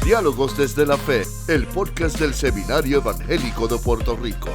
Diálogos desde la Fe, el podcast del Seminario Evangélico de Puerto Rico.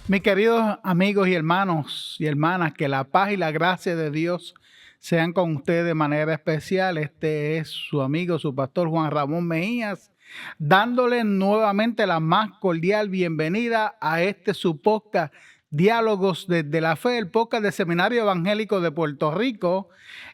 Mis queridos amigos y hermanos y hermanas, que la paz y la gracia de Dios sean con ustedes de manera especial. Este es su amigo, su pastor Juan Ramón Mejías, dándole nuevamente la más cordial bienvenida a su podcast Diálogos desde la Fe, el podcast del Seminario Evangélico de Puerto Rico,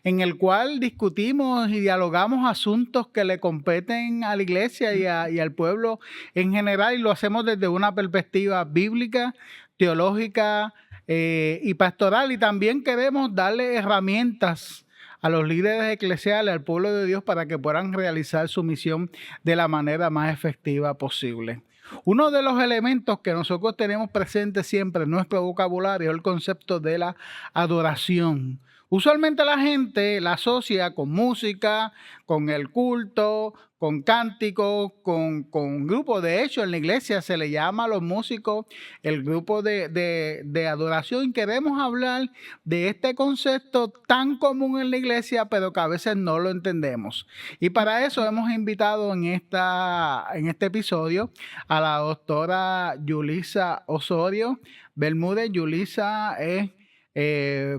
en el cual discutimos y dialogamos asuntos que le competen a la iglesia y al pueblo en general, y lo hacemos desde una perspectiva bíblica, teológica y pastoral, y también queremos darle herramientas a los líderes eclesiales, al pueblo de Dios, para que puedan realizar su misión de la manera más efectiva posible. Uno de los elementos que nosotros tenemos presente siempre en nuestro vocabulario es el concepto de la adoración. Usualmente la gente la asocia con música, con el culto, con cánticos, con grupos. De hecho, en la iglesia se le llama a los músicos el grupo de adoración. Queremos hablar de este concepto tan común en la iglesia, pero que a veces no lo entendemos. Y para eso hemos invitado en este episodio a la doctora Yulisa Osorio Bermúdez. Yulisa es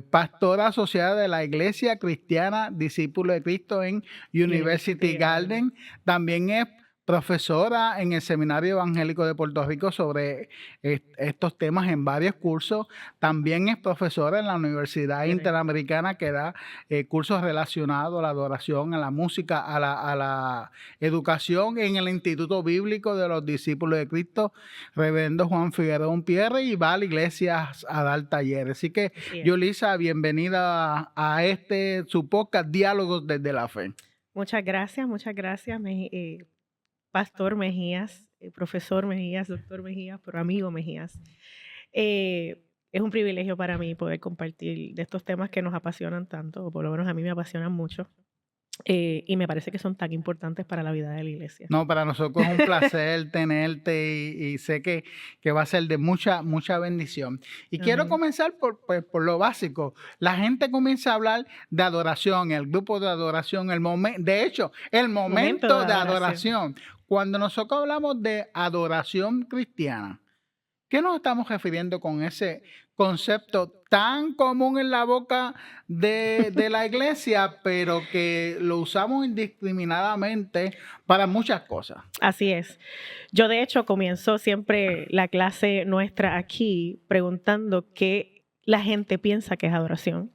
pastora asociada de la Iglesia Cristiana Discípulo de Cristo en University Garden. También es profesora en el Seminario Evangélico de Puerto Rico sobre estos temas en varios cursos. También es profesora en la Universidad Interamericana, que da cursos relacionados a la adoración, a la música, a la educación en el Instituto Bíblico de los Discípulos de Cristo, Reverendo Juan Figueroa Pierre, y va a la iglesia a dar talleres. Así que, Yulisa, bienvenida a su podcast Diálogos desde la Fe. Muchas gracias, Pastor Mejías, profesor Mejías, doctor Mejías, pero amigo Mejías. Es un privilegio para mí poder compartir de estos temas que nos apasionan tanto, o por lo menos a mí me apasionan mucho. Y me parece que son tan importantes para la vida de la iglesia. No, para nosotros es un placer tenerte y sé que va a ser de mucha bendición. Y quiero comenzar por lo básico. La gente comienza a hablar de adoración, el grupo de adoración, el momento de adoración. Cuando nosotros hablamos de adoración cristiana, ¿qué nos estamos refiriendo con ese concepto tan común en la boca de la iglesia, pero que lo usamos indiscriminadamente para muchas cosas? Así es. Yo, de hecho, comienzo siempre la clase nuestra aquí preguntando qué la gente piensa que es adoración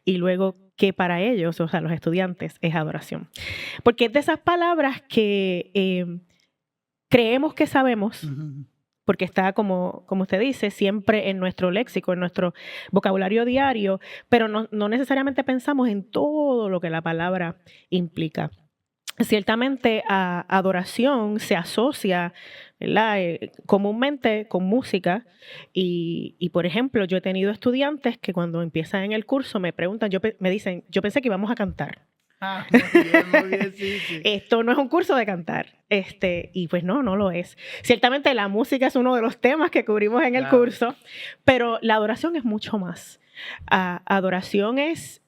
y luego qué para ellos, o sea, los estudiantes, es adoración. Porque es de esas palabras que creemos que sabemos, porque está, como usted dice, siempre en nuestro léxico, en nuestro vocabulario diario, pero no necesariamente pensamos en todo lo que la palabra implica. Ciertamente, a adoración se asocia, ¿verdad? Comúnmente con música y, por ejemplo, yo he tenido estudiantes que cuando empiezan en el curso me preguntan, me dicen, yo pensé que íbamos a cantar. Muy bien, sí. Esto no es un curso de cantar, y pues no lo es. Ciertamente la música es uno de los temas que cubrimos en el curso, pero la adoración es mucho más. Adoración es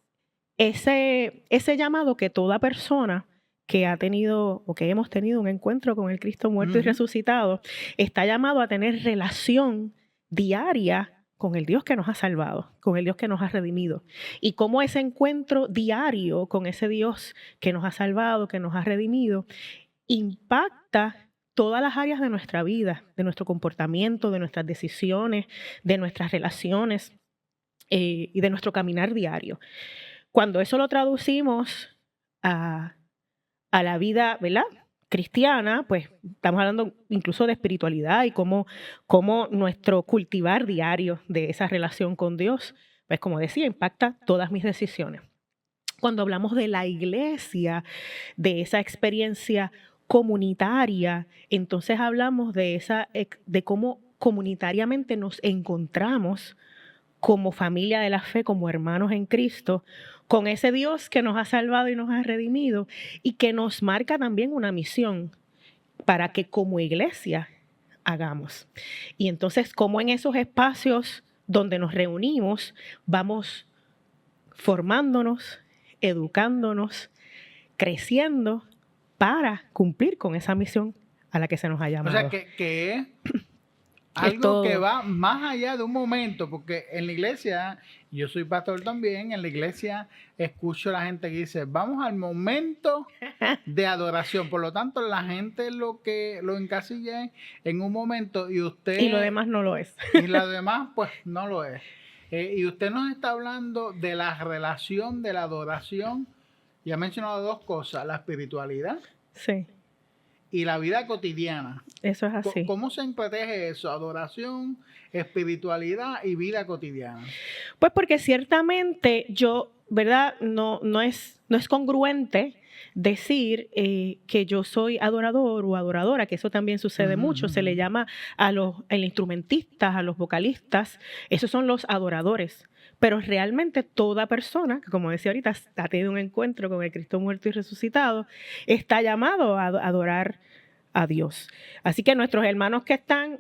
ese llamado que toda persona que ha tenido o que hemos tenido un encuentro con el Cristo muerto y resucitado está llamado a tener relación diaria con el Dios que nos ha salvado, con el Dios que nos ha redimido. Y cómo ese encuentro diario con ese Dios que nos ha salvado, que nos ha redimido, impacta todas las áreas de nuestra vida, de nuestro comportamiento, de nuestras decisiones, de nuestras relaciones y de nuestro caminar diario. Cuando eso lo traducimos a la vida, ¿verdad?, cristiana, pues estamos hablando incluso de espiritualidad y cómo nuestro cultivar diario de esa relación con Dios, pues como decía, impacta todas mis decisiones. Cuando hablamos de la iglesia, de esa experiencia comunitaria, entonces hablamos de cómo comunitariamente nos encontramos como familia de la fe, como hermanos en Cristo, con ese Dios que nos ha salvado y nos ha redimido y que nos marca también una misión. para que como iglesia hagamos. Y entonces, como en esos espacios donde nos reunimos, vamos formándonos, educándonos, creciendo para cumplir con esa misión a la que se nos ha llamado. O sea, que es algo que va más allá de un momento, porque en la iglesia, yo soy pastor también, en la iglesia escucho a la gente que dice, vamos al momento de adoración. Por lo tanto, la gente lo encasilla en un momento y usted... Y lo demás no lo es. Y lo demás, pues, no lo es. Y usted nos está hablando de la relación de la adoración, y ha mencionado dos cosas, la espiritualidad. Sí. Y la vida cotidiana. Eso es así. ¿Cómo se protege eso? Adoración, espiritualidad y vida cotidiana. Pues porque ciertamente ¿verdad? No es congruente decir que yo soy adorador o adoradora, que eso también sucede mucho. Se le llama a los instrumentistas, a los vocalistas, esos son los adoradores. Pero realmente toda persona, que como decía ahorita, ha tenido un encuentro con el Cristo muerto y resucitado, está llamado a adorar a Dios. Así que nuestros hermanos que están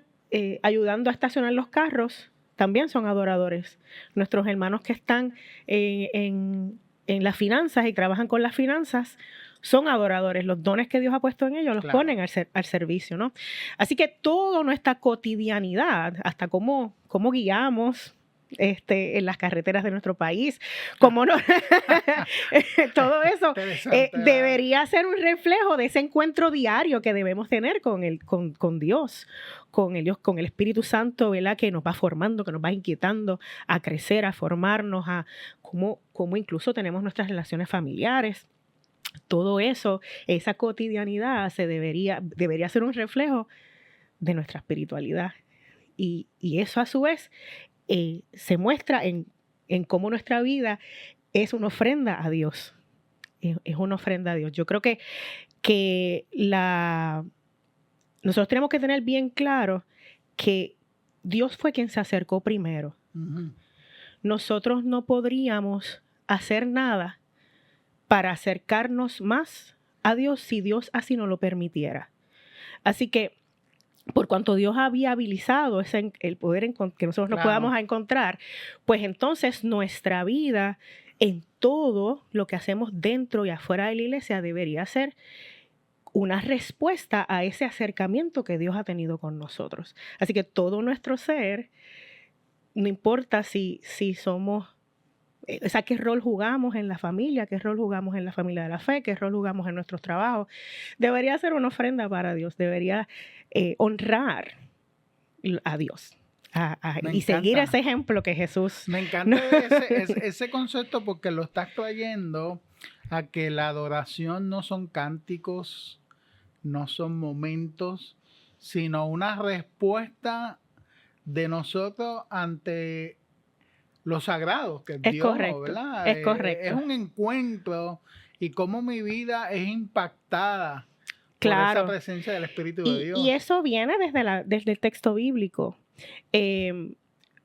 ayudando a estacionar los carros también son adoradores. Nuestros hermanos que están en las finanzas y trabajan con las finanzas son adoradores. Los dones que Dios ha puesto en ellos los ponen al servicio, ¿no? Así que toda nuestra cotidianidad, hasta cómo guiamos en las carreteras de nuestro país, como no todo eso debería ser un reflejo de ese encuentro diario que debemos tener con Dios, con el Espíritu Santo, ¿verdad? Que nos va formando, que nos va inquietando a crecer, a formarnos, a cómo incluso tenemos nuestras relaciones familiares. Todo eso, esa cotidianidad debería ser un reflejo de nuestra espiritualidad, y eso a su vez se muestra en cómo nuestra vida es una ofrenda a Dios. Es una ofrenda a Dios. Yo creo que nosotros tenemos que tener bien claro que Dios fue quien se acercó primero. Uh-huh. Nosotros no podríamos hacer nada para acercarnos más a Dios si Dios así no lo permitiera. Así que por cuanto Dios ha viabilizado el poder que nosotros nos podamos encontrar, pues entonces nuestra vida en todo lo que hacemos dentro y afuera de la iglesia debería ser una respuesta a ese acercamiento que Dios ha tenido con nosotros. Así que todo nuestro ser, no importa si somos, o sea, qué rol jugamos en la familia, qué rol jugamos en la familia de la fe, qué rol jugamos en nuestros trabajos, debería ser una ofrenda para Dios, debería honrar a Dios y seguir ese ejemplo que Jesús... Me encanta ese concepto, porque lo estás trayendo a que la adoración no son cánticos, no son momentos, sino una respuesta de nosotros ante lo sagrado que es Dios, correcto, ¿verdad? Es correcto. Es un encuentro, y cómo mi vida es impactada por esa presencia del Espíritu de Dios. Y eso viene desde el texto bíblico.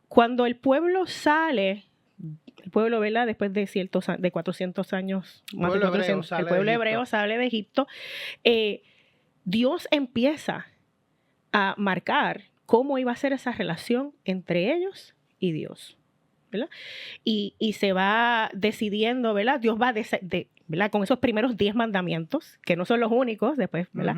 Cuando el pueblo sale, ¿verdad? Después de 400 años, más de 400, el pueblo hebreo sale de Egipto, Dios empieza a marcar cómo iba a ser esa relación entre ellos y Dios, ¿verdad? Y se va decidiendo, ¿verdad? Dios va ¿verdad? Con esos primeros 10 mandamientos, que no son los únicos, después, ¿verdad?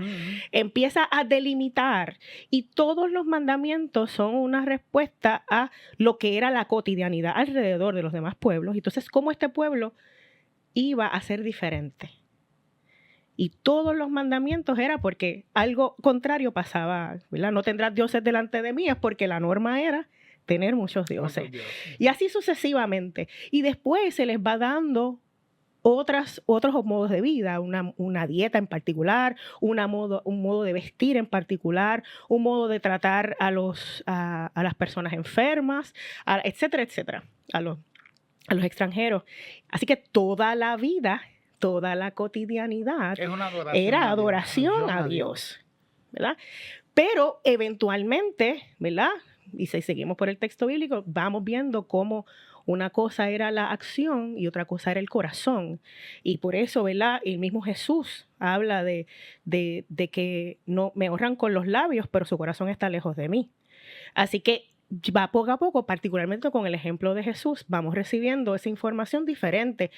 Empieza a delimitar, y todos los mandamientos son una respuesta a lo que era la cotidianidad alrededor de los demás pueblos. Entonces, cómo este pueblo iba a ser diferente. Y todos los mandamientos era porque algo contrario pasaba, ¿verdad? No tendrás dioses delante de mí, es porque la norma era tener muchos dioses. Y así sucesivamente. Y después se les va dando otros modos de vida, una dieta en particular, un modo de vestir en particular, un modo de tratar a las personas enfermas, etcétera, etcétera, a los extranjeros. Así que toda la vida, toda la cotidianidad era adoración a Dios, ¿verdad? Pero eventualmente, ¿verdad? Y si seguimos por el texto bíblico, vamos viendo cómo Una cosa era la acción y otra cosa era el corazón. Y por eso, ¿verdad? El mismo Jesús habla de que no me honran con los labios, pero su corazón está lejos de mí. Así que va poco a poco, particularmente con el ejemplo de Jesús, vamos recibiendo esa información diferente.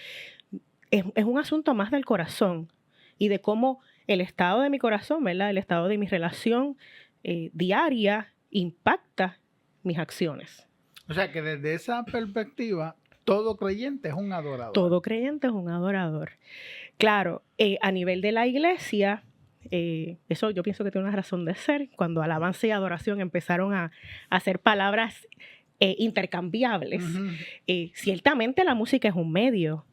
Es un asunto más del corazón y de cómo el estado de mi corazón, ¿verdad? El estado de mi relación diaria impacta mis acciones. O sea que desde esa perspectiva, todo creyente es un adorador. Todo creyente es un adorador. Claro, a nivel de la iglesia, eso yo pienso que tiene una razón de ser. Cuando alabanza y adoración empezaron a hacer palabras intercambiables, ciertamente la música es un medio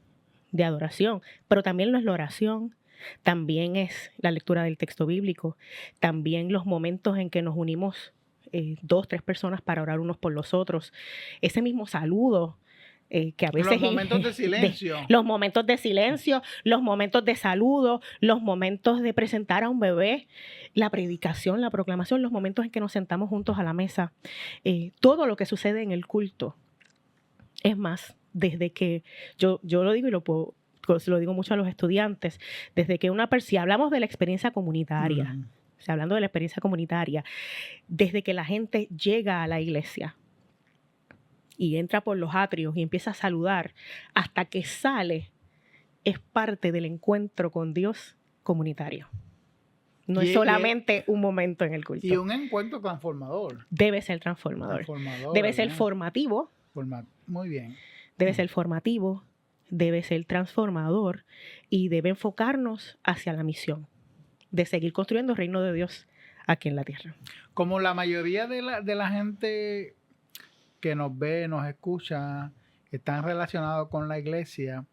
de adoración, pero también lo es la oración, también es la lectura del texto bíblico, también los momentos en que nos unimos 2, 3 personas para orar unos por los otros, ese mismo saludo que a veces... Los momentos de silencio. Los momentos de silencio, los momentos de saludo, los momentos de presentar a un bebé, la predicación, la proclamación, los momentos en que nos sentamos juntos a la mesa, todo lo que sucede en el culto. Es más, desde que yo lo digo y lo digo mucho a los estudiantes, desde que si hablamos de la experiencia comunitaria, hablando de la experiencia comunitaria, desde que la gente llega a la iglesia y entra por los atrios y empieza a saludar, hasta que sale, es parte del encuentro con Dios comunitario. No es solamente un momento en el culto. Y un encuentro transformador. Debe ser transformador. Debe ser formativo. Muy bien. Debe ser formativo, debe ser transformador y debe enfocarnos hacia la misión de seguir construyendo el reino de Dios aquí en la tierra. Como la mayoría de la gente que nos ve, nos escucha, están relacionados con la iglesia,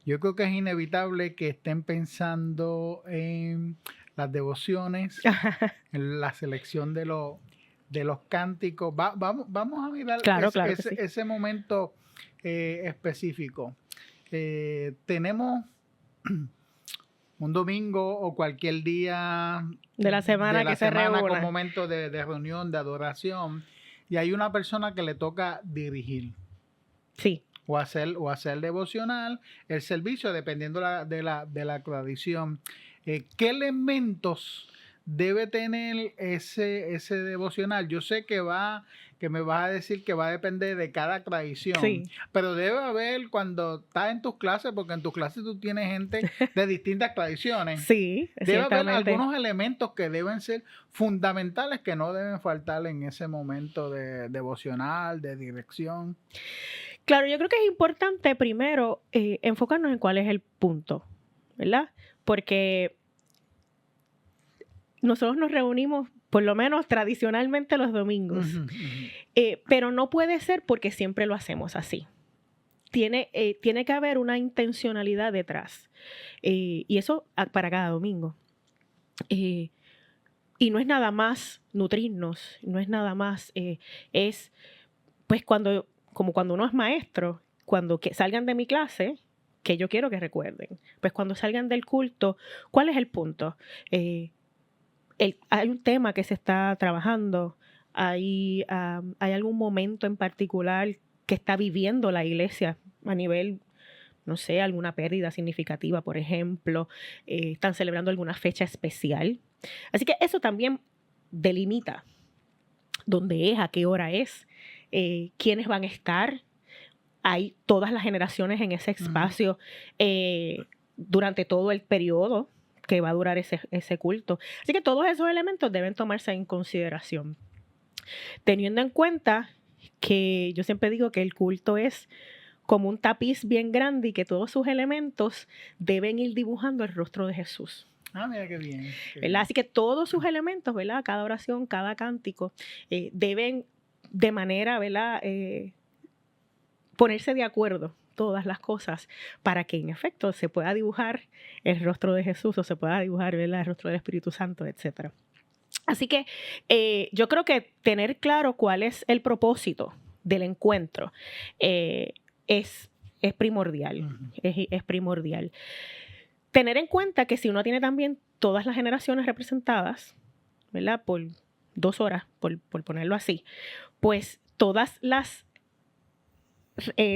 yo creo que es inevitable que estén pensando en las devociones, en la selección de los cánticos. Vamos a mirar ese momento específico. Tenemos un domingo o cualquier día de la semana que se reúna con momento de reunión, de adoración, y hay una persona que le toca dirigir. Sí. O hacer devocional, el servicio, dependiendo de la tradición. ¿Qué elementos debe tener ese devocional? Yo sé que me vas a decir que va a depender de cada tradición, sí, pero debe haber cuando estás en tus clases, porque en tus clases tú tienes gente de distintas tradiciones. Sí, debe haber algunos elementos que deben ser fundamentales, que no deben faltar en ese momento de devocional, de dirección. Claro, yo creo que es importante primero enfocarnos en cuál es el punto, ¿verdad? Porque nosotros nos reunimos por lo menos tradicionalmente los domingos, pero no puede ser porque siempre lo hacemos así. Tiene que haber una intencionalidad detrás, y eso para cada domingo. Y no es nada más nutrirnos, no es nada más, es pues como cuando uno es maestro, cuando salgan de mi clase, que yo quiero que recuerden, pues cuando salgan del culto, ¿cuál es el punto? Hay un tema que se está trabajando, hay algún momento en particular que está viviendo la iglesia a nivel, no sé, alguna pérdida significativa, por ejemplo, están celebrando alguna fecha especial. Así que eso también delimita dónde es, a qué hora es, quiénes van a estar. Hay todas las generaciones en ese espacio durante todo el periodo que va a durar ese culto. Así que todos esos elementos deben tomarse en consideración. Teniendo en cuenta que yo siempre digo que el culto es como un tapiz bien grande y que todos sus elementos deben ir dibujando el rostro de Jesús. Ah, mira qué bien. ¿Verdad? Así que todos sus elementos, ¿verdad? Cada oración, cada cántico, deben de manera, ¿verdad? Ponerse de acuerdo todas las cosas para que en efecto se pueda dibujar el rostro de Jesús o se pueda dibujar, ¿verdad?, el rostro del Espíritu Santo, etc. Así que yo creo que tener claro cuál es el propósito del encuentro es primordial. Es primordial. Tener en cuenta que si uno tiene también todas las generaciones representadas, ¿verdad?, por 2 horas, por ponerlo así, pues todas las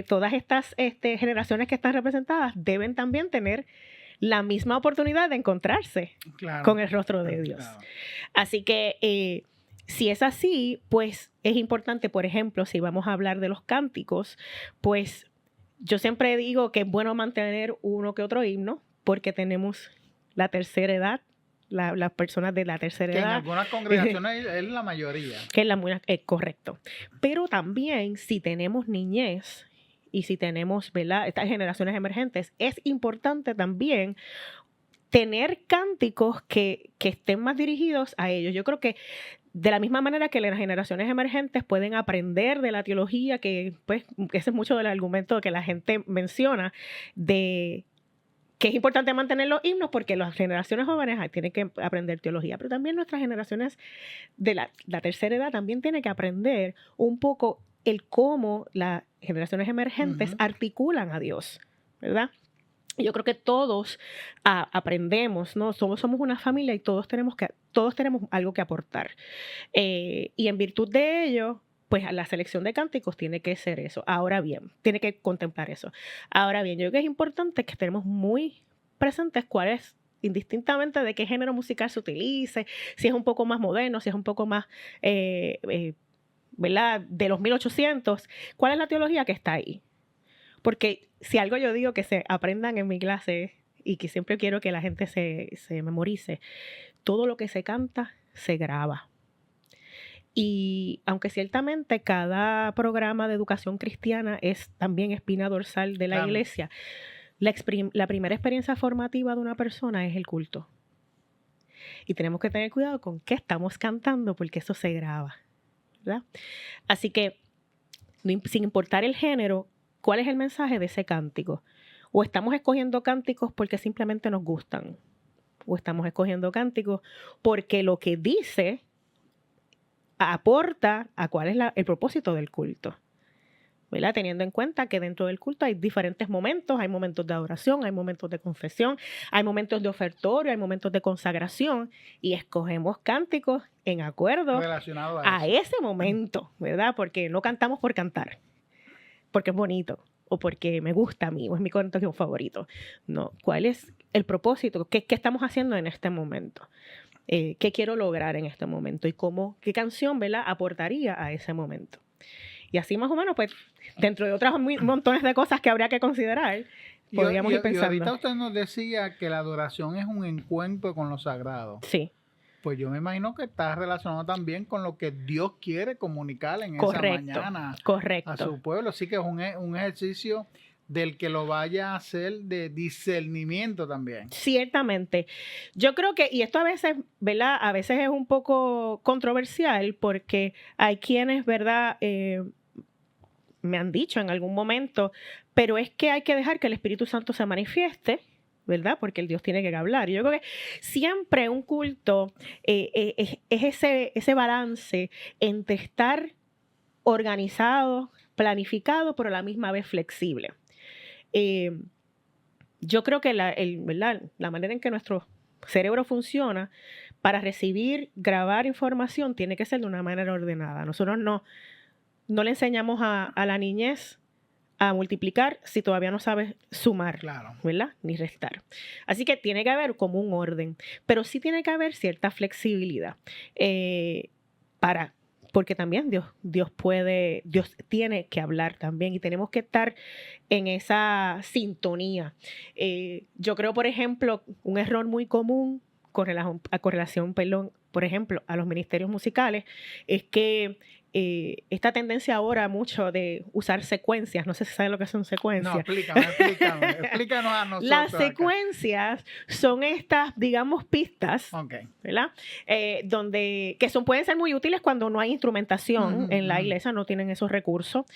todas estas generaciones que están representadas deben también tener la misma oportunidad de encontrarse con el rostro de Dios. Claro. Así que si es así, pues es importante, por ejemplo, si vamos a hablar de los cánticos, pues yo siempre digo que es bueno mantener uno que otro himno porque tenemos la tercera edad, las personas de la tercera edad. En algunas congregaciones es la mayoría. Que es correcto. Pero también si tenemos niñez y si tenemos, ¿verdad?, estas generaciones emergentes, es importante también tener cánticos que estén más dirigidos a ellos. Yo creo que de la misma manera que las generaciones emergentes pueden aprender de la teología, que pues ese es mucho del argumento que la gente menciona, de que es importante mantener los himnos porque las generaciones jóvenes tienen que aprender teología, pero también nuestras generaciones de la tercera edad también tienen que aprender un poco el cómo las generaciones emergentes articulan a Dios, ¿verdad? Yo creo que todos aprendemos, ¿no? Somos una familia y todos tenemos algo que aportar. Y en virtud de ello, pues la selección de cánticos tiene que ser eso. Ahora bien, tiene que contemplar eso. Ahora bien, yo creo que es importante que estemos muy presentes cuál es, indistintamente de qué género musical se utilice, si es un poco más moderno, si es un poco más, ¿verdad?, de los 1800, cuál es la teología que está ahí. Porque si algo yo digo que se aprendan en mi clase y que siempre quiero que la gente se memorice, todo lo que se canta se graba. Y aunque ciertamente cada programa de educación cristiana es también espina dorsal de la iglesia, la primera experiencia formativa de una persona es el culto. Y tenemos que tener cuidado con qué estamos cantando porque eso se graba, ¿verdad? Así que, sin importar el género, ¿cuál es el mensaje de ese cántico? O estamos escogiendo cánticos porque simplemente nos gustan, o estamos escogiendo cánticos porque lo que dice aporta a cuál es el propósito del culto, ¿verdad? Teniendo en cuenta que dentro del culto hay diferentes momentos, hay momentos de adoración, hay momentos de confesión, hay momentos de ofertorio, hay momentos de consagración, y escogemos cánticos en acuerdo a ese momento, ¿verdad? Porque no cantamos por cantar, porque es bonito, o porque me gusta a mí, o es mi canto favorito. No, ¿cuál es el propósito? ¿Qué estamos haciendo en este momento? ¿Qué quiero lograr en este momento? Y qué canción, ¿verdad?, aportaría a ese momento. Y así más o menos, pues, dentro de otras montones de cosas que habría que considerar, podríamos ir pensando. Y ahorita usted nos decía que la adoración es un encuentro con lo sagrado. Sí. Pues yo me imagino que está relacionado también con lo que Dios quiere comunicar en esa mañana a su pueblo. Así que es un ejercicio del que lo vaya a hacer de discernimiento también. Ciertamente. Yo creo que, y esto a veces, ¿verdad?, a veces es un poco controversial porque hay quienes, ¿verdad?, me han dicho en algún momento, pero es que hay que dejar que el Espíritu Santo se manifieste, ¿verdad? Porque el Dios tiene que hablar. Yo creo que siempre un culto es ese balance entre estar organizado, planificado, pero a la misma vez flexible. Yo creo que ¿verdad?, la manera en que nuestro cerebro funciona para recibir, grabar información tiene que ser de una manera ordenada. Nosotros no le enseñamos a la niñez a multiplicar si todavía no sabes sumar, claro, ¿verdad?, ni restar. Así que tiene que haber como un orden, pero sí tiene que haber cierta flexibilidad porque también Dios tiene que hablar también y tenemos que estar en esa sintonía. Yo creo, por ejemplo, un error muy común con relación, por ejemplo, a los ministerios musicales es que esta tendencia ahora mucho de usar secuencias, no sé si saben lo que son secuencias. No, explícanos a nosotros. Las secuencias son estas, digamos, pistas, ¿verdad? Pueden ser muy útiles cuando no hay instrumentación en la iglesia, no tienen esos recursos.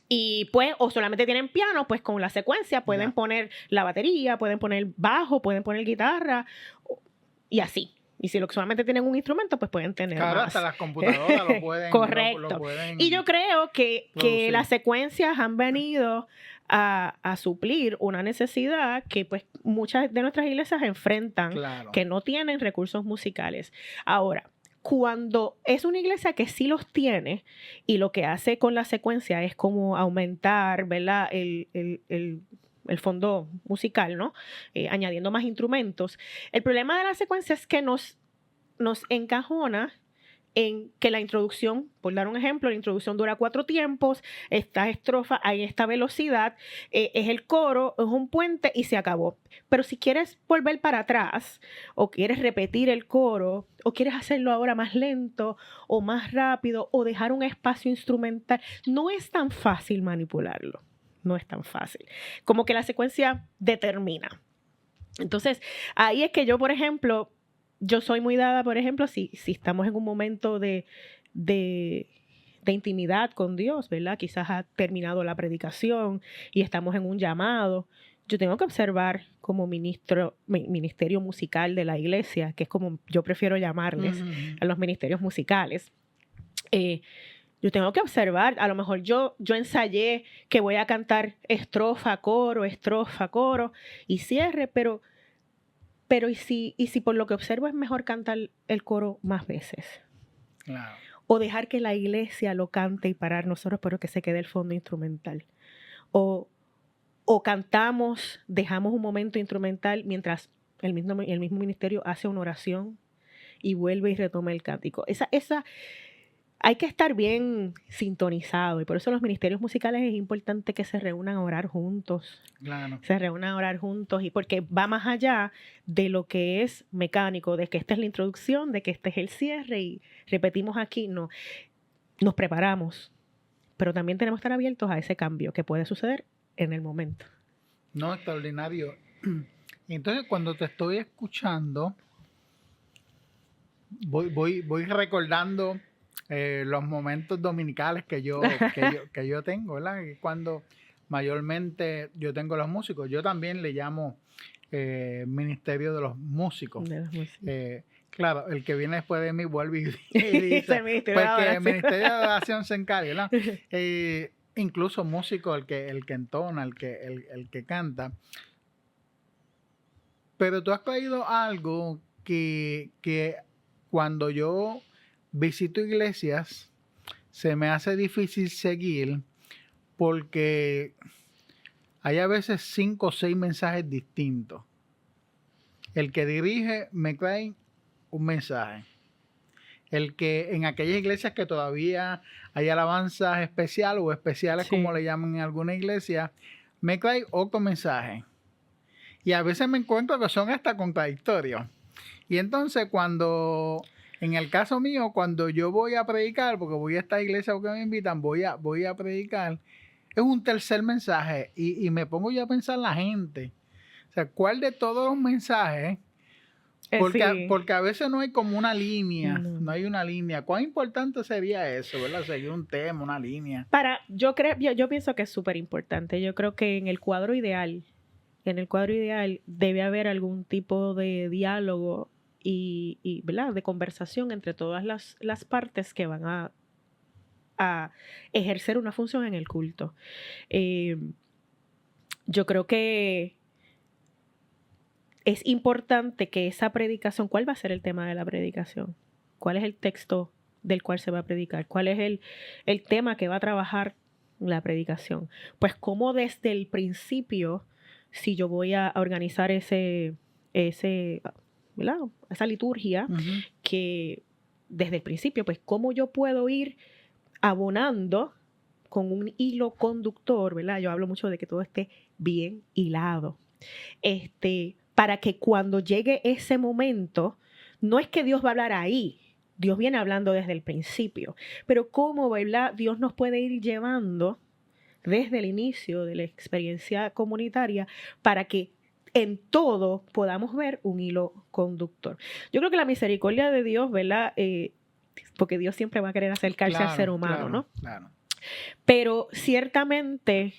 Y pues, o solamente tienen piano, pues con la secuencia pueden poner la batería, pueden poner bajo, pueden poner guitarra y así. Y si solamente tienen un instrumento, pues pueden tener más. Hasta las computadoras lo pueden. Correcto. Lo pueden y yo creo que las secuencias han venido a suplir una necesidad que pues muchas de nuestras iglesias enfrentan, que no tienen recursos musicales. Ahora, cuando es una iglesia que sí los tiene y lo que hace con la secuencia es como aumentar, ¿verdad? El fondo musical, ¿no? Añadiendo más instrumentos. El problema de la secuencia es que nos encajona en que la introducción, por dar un ejemplo, la introducción dura 4 tiempos, esta estrofa, hay esta velocidad, es el coro, es un puente y se acabó. Pero si quieres volver para atrás, o quieres repetir el coro, o quieres hacerlo ahora más lento, o más rápido, o dejar un espacio instrumental, no es tan fácil manipularlo. No es tan fácil. Como que la secuencia determina. Entonces, ahí es que yo, por ejemplo, yo soy muy dada, por ejemplo, si estamos en un momento de intimidad con Dios, ¿verdad? Quizás ha terminado la predicación y estamos en un llamado. Yo tengo que observar como ministerio musical de la iglesia, que es como yo prefiero llamarles a los ministerios musicales. Yo tengo que observar, a lo mejor yo ensayé que voy a cantar estrofa, coro, y cierre, pero ¿y si por lo que observo es mejor cantar el coro más veces? Claro. O dejar que la iglesia lo cante y parar nosotros, pero que se quede el fondo instrumental. O cantamos, dejamos un momento instrumental mientras el mismo ministerio hace una oración y vuelve y retoma el cántico. Hay que estar bien sintonizado y por eso los ministerios musicales es importante que se reúnan a orar juntos. Claro. Se reúnan a orar juntos y porque va más allá de lo que es mecánico, de que esta es la introducción, de que este es el cierre y repetimos aquí. No, nos preparamos, pero también tenemos que estar abiertos a ese cambio que puede suceder en el momento. No, extraordinario. Entonces, cuando te estoy escuchando, voy recordando los momentos dominicales que yo tengo, ¿verdad? Cuando mayormente yo tengo los músicos. Yo también le llamo Ministerio de los Músicos. Claro, el que viene después de mí vuelve y dice, porque el Ministerio de Adoración se encarga, ¿no? Incluso músico, el que entona, el que canta. Pero tú has traído algo que cuando yo visito iglesias se me hace difícil seguir porque hay a veces 5 o 6 mensajes distintos. El que dirige me trae un mensaje. El que en aquellas iglesias que todavía hay alabanzas especiales o especiales, sí, como le llaman en alguna iglesia, me trae otro mensaje. Y a veces me encuentro que son hasta contradictorios. Y entonces en el caso mío, cuando yo voy a predicar, porque voy a esta iglesia porque me invitan, voy a predicar, es un tercer mensaje y me pongo yo a pensar la gente. O sea, ¿cuál de todos los mensajes? Porque a veces no hay como una línea, no hay una línea. ¿Cuán importante sería eso, verdad? Seguir un tema, una línea. Yo pienso que es súper importante. Yo creo que en el cuadro ideal debe haber algún tipo de diálogo y ¿verdad? De conversación entre todas las partes que van a ejercer una función en el culto. Yo creo que es importante que esa predicación, ¿cuál va a ser el tema de la predicación? ¿Cuál es el texto del cual se va a predicar? ¿Cuál es el tema que va a trabajar la predicación? Pues como desde el principio, si yo voy a organizar ¿verdad? Esa liturgia, que desde el principio, pues cómo yo puedo ir abonando con un hilo conductor, ¿verdad? Yo hablo mucho de que todo esté bien hilado. Para que cuando llegue ese momento, no es que Dios va a hablar ahí, Dios viene hablando desde el principio, pero cómo, ¿verdad? Dios nos puede ir llevando desde el inicio de la experiencia comunitaria para que en todo podamos ver un hilo conductor. Yo creo que la misericordia de Dios, ¿verdad? Porque Dios siempre va a querer acercarse al ser humano, ¿no? Claro. Pero ciertamente,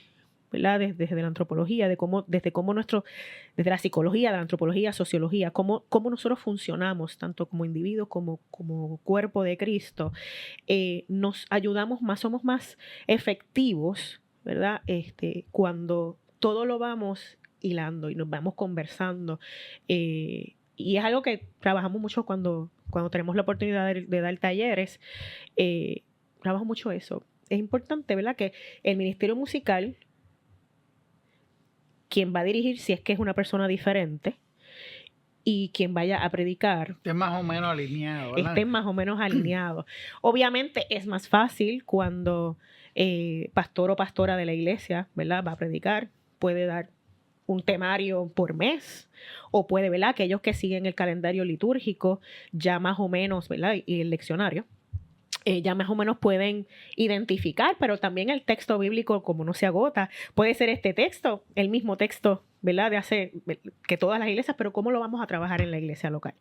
¿verdad? Desde la antropología, desde la psicología, de la antropología, sociología, cómo nosotros funcionamos, tanto como individuos como cuerpo de Cristo, nos ayudamos más, somos más efectivos, ¿verdad? Cuando todo lo vamos hilando y nos vamos conversando. Y es algo que trabajamos mucho cuando cuando tenemos la oportunidad de dar talleres, trabajo mucho eso. Es importante, ¿verdad?, que el ministerio musical, quien va a dirigir, si es que es una persona diferente, y quien vaya a predicar, esté más o menos alineado, ¿verdad? Estén más o menos alineados. Obviamente es más fácil cuando pastor o pastora de la iglesia, ¿verdad?, va a predicar, puede dar un temario por mes, o puede, ¿verdad?, aquellos que siguen el calendario litúrgico ya más o menos, ¿verdad?, y el leccionario, ya más o menos pueden identificar, pero también el texto bíblico, como no se agota, puede ser este texto, el mismo texto, ¿verdad?, de hace que todas las iglesias, pero ¿cómo lo vamos a trabajar en la iglesia local?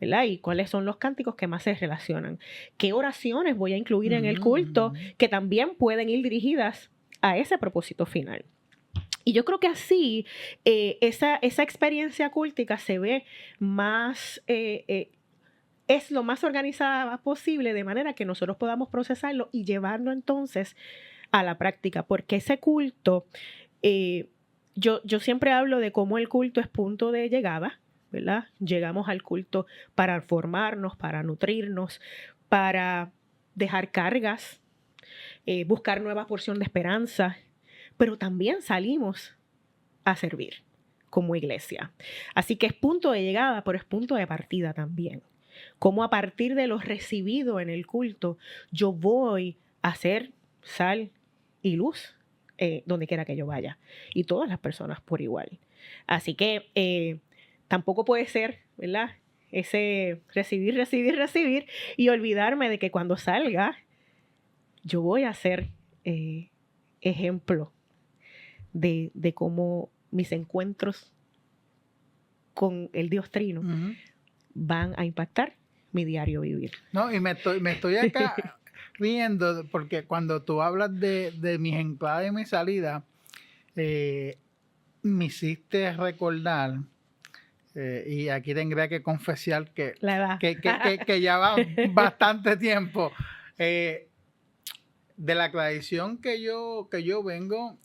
¿Verdad? Y cuáles son los cánticos que más se relacionan. ¿Qué oraciones voy a incluir en el culto que también pueden ir dirigidas a ese propósito final? Y yo creo que así esa experiencia cúltica se ve más... es lo más organizada posible, de manera que nosotros podamos procesarlo y llevarlo entonces a la práctica, porque ese culto, yo siempre hablo de cómo el culto es punto de llegada, ¿verdad? Llegamos al culto para formarnos, para nutrirnos, para dejar cargas, buscar nueva porción de esperanza, pero también salimos a servir como iglesia. Así que es punto de llegada, pero es punto de partida también. Cómo a partir de lo recibido en el culto, yo voy a ser sal y luz donde quiera que yo vaya. Y todas las personas por igual. Así que tampoco puede ser, ¿verdad?, ese recibir y olvidarme de que cuando salga, yo voy a ser ejemplo de cómo mis encuentros con el Dios Trino van a impactar mi diario vivir. No, y me estoy acá riendo porque cuando tú hablas de mis entradas y mi salida, me hiciste recordar, y aquí tendría que confesar que ya va bastante tiempo, de la tradición que yo vengo,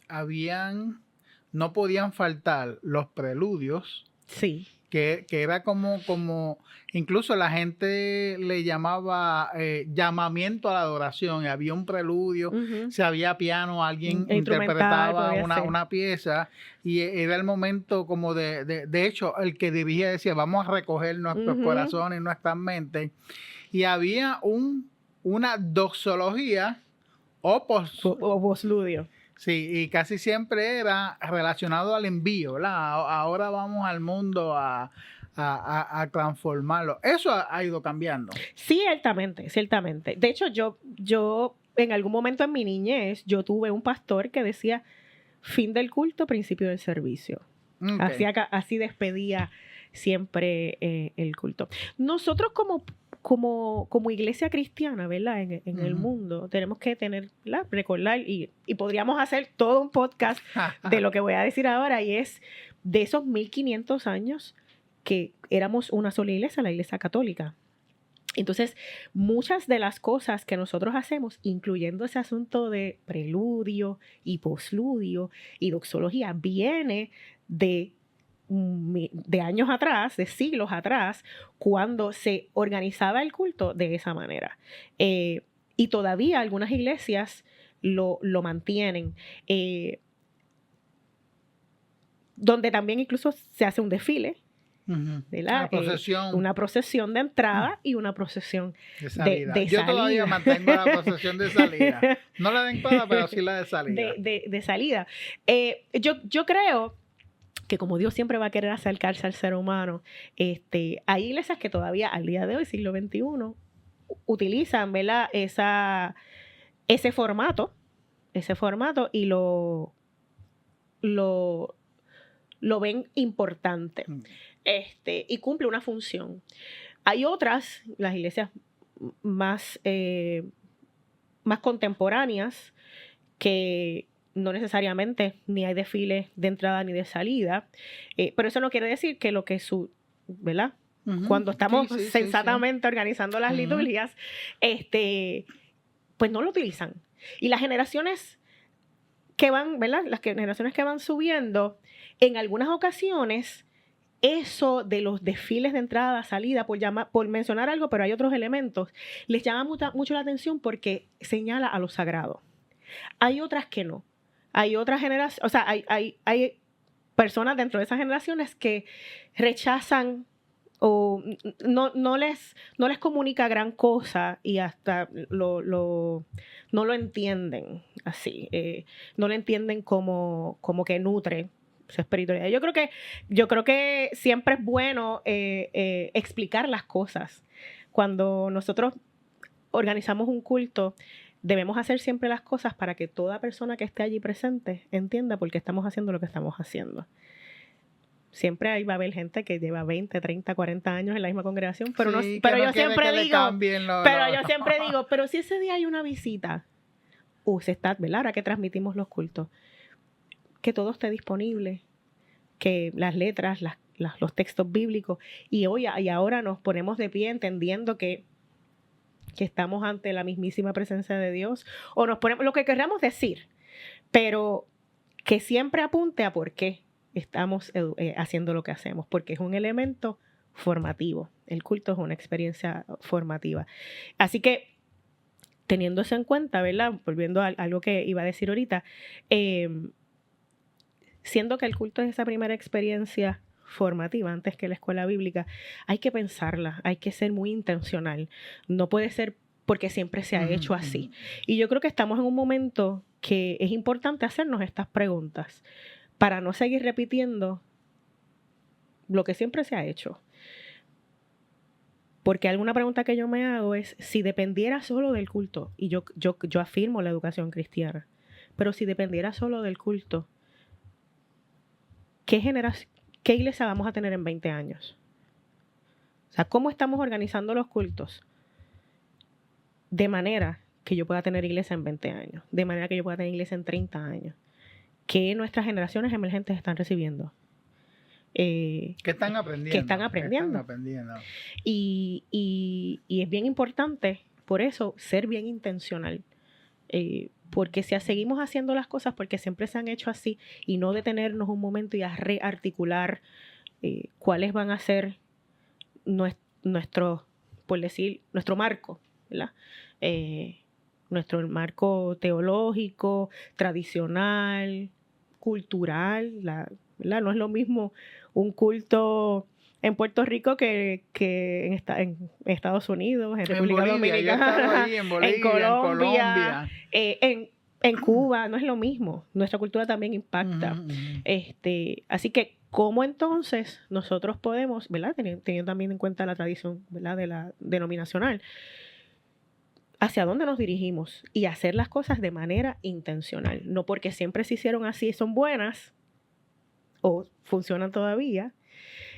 no podían faltar los preludios. Sí. Que era como incluso la gente le llamaba llamamiento a la adoración, y había un preludio, si había piano, alguien interpretaba una pieza, y era el momento como de hecho, el que dirigía decía, vamos a recoger nuestros corazones y nuestras mentes, y había una doxología o postludio. Sí, y casi siempre era relacionado al envío, ¿verdad? Ahora vamos al mundo a transformarlo. Eso ha ido cambiando. Ciertamente. De hecho, yo en algún momento en mi niñez, yo tuve un pastor que decía, fin del culto, principio del servicio. Okay. Así despedía siempre el culto. Nosotros como iglesia cristiana, ¿verdad?, en el mundo, tenemos que recordar, y podríamos hacer todo un podcast de lo que voy a decir ahora, y es de esos 1500 años que éramos una sola iglesia, la Iglesia Católica. Entonces, muchas de las cosas que nosotros hacemos, incluyendo ese asunto de preludio y postludio y doxología, viene de años atrás, de siglos atrás, cuando se organizaba el culto de esa manera. Y todavía algunas iglesias lo mantienen, donde también incluso se hace un desfile. Una procesión de entrada y una procesión de salida. Yo todavía mantengo la procesión de salida. No la de entrada, pero sí la de salida. De salida. Yo creo que como Dios siempre va a querer acercarse al ser humano, hay iglesias que todavía al día de hoy, siglo XXI, utilizan, ¿verdad?, ese formato y lo ven importante. Y cumple una función. Hay otras, las iglesias más contemporáneas, que no necesariamente ni hay desfiles de entrada ni de salida, pero eso no quiere decir que lo que ¿verdad? Cuando estamos sensatamente organizando las liturgias, pues no lo utilizan. Y las generaciones que van, ¿verdad?, las generaciones que van subiendo, en algunas ocasiones eso de los desfiles de entrada, salida, por mencionar algo, pero hay otros elementos, les llama mucho la atención porque señala a lo sagrado. Hay otras que no. Hay otras generaciones, o sea, hay personas dentro de esas generaciones que rechazan o no les comunica gran cosa y hasta no lo entienden así. No lo entienden como que nutre su espiritualidad. Yo creo que siempre es bueno explicar las cosas. Cuando nosotros organizamos un culto, debemos hacer siempre las cosas para que toda persona que esté allí presente entienda por qué estamos haciendo lo que estamos haciendo. Siempre ahí va a haber gente que lleva 20, 30, 40 años en la misma congregación, pero Sí, yo siempre digo, pero si ese día hay una visita, se está, ¿verdad? Ahora que transmitimos los cultos, que todo esté disponible, que las letras, los textos bíblicos, y ahora nos ponemos de pie entendiendo que estamos ante la mismísima presencia de Dios, o nos ponemos lo que queramos decir, pero que siempre apunte a por qué estamos haciendo lo que hacemos, porque es un elemento formativo. El culto es una experiencia formativa. Así que, teniendo eso en cuenta, ¿verdad? Volviendo a algo que iba a decir ahorita, siendo que el culto es esa primera experiencia formativa antes que la escuela bíblica, hay que pensarla, hay que ser muy intencional. No puede ser porque siempre se ha hecho así. Y yo creo que estamos en un momento que es importante hacernos estas preguntas para no seguir repitiendo lo que siempre se ha hecho. Porque alguna pregunta que yo me hago es, si dependiera solo del culto, y yo afirmo la educación cristiana, pero si dependiera solo del culto, ¿qué iglesia vamos a tener en 20 años? O sea, ¿cómo estamos organizando los cultos? De manera que yo pueda tener iglesia en 20 años, de manera que yo pueda tener iglesia en 30 años. ¿Qué nuestras generaciones emergentes están recibiendo? ¿Qué están aprendiendo? Y es bien importante, por eso, ser bien intencional. Porque si seguimos haciendo las cosas porque siempre se han hecho así y no detenernos un momento y a rearticular cuáles van a ser nuestro marco, ¿verdad? Nuestro marco teológico, tradicional, cultural, ¿verdad? No es lo mismo un culto en Puerto Rico que en Estados Unidos, en República Dominicana, en Colombia, en Cuba, no es lo mismo. Nuestra cultura también impacta. Así que, ¿cómo entonces nosotros podemos, ¿verdad? Teniendo también en cuenta la tradición, ¿verdad? De la denominacional, hacia dónde nos dirigimos y hacer las cosas de manera intencional? No porque siempre se hicieron así y son buenas o funcionan todavía,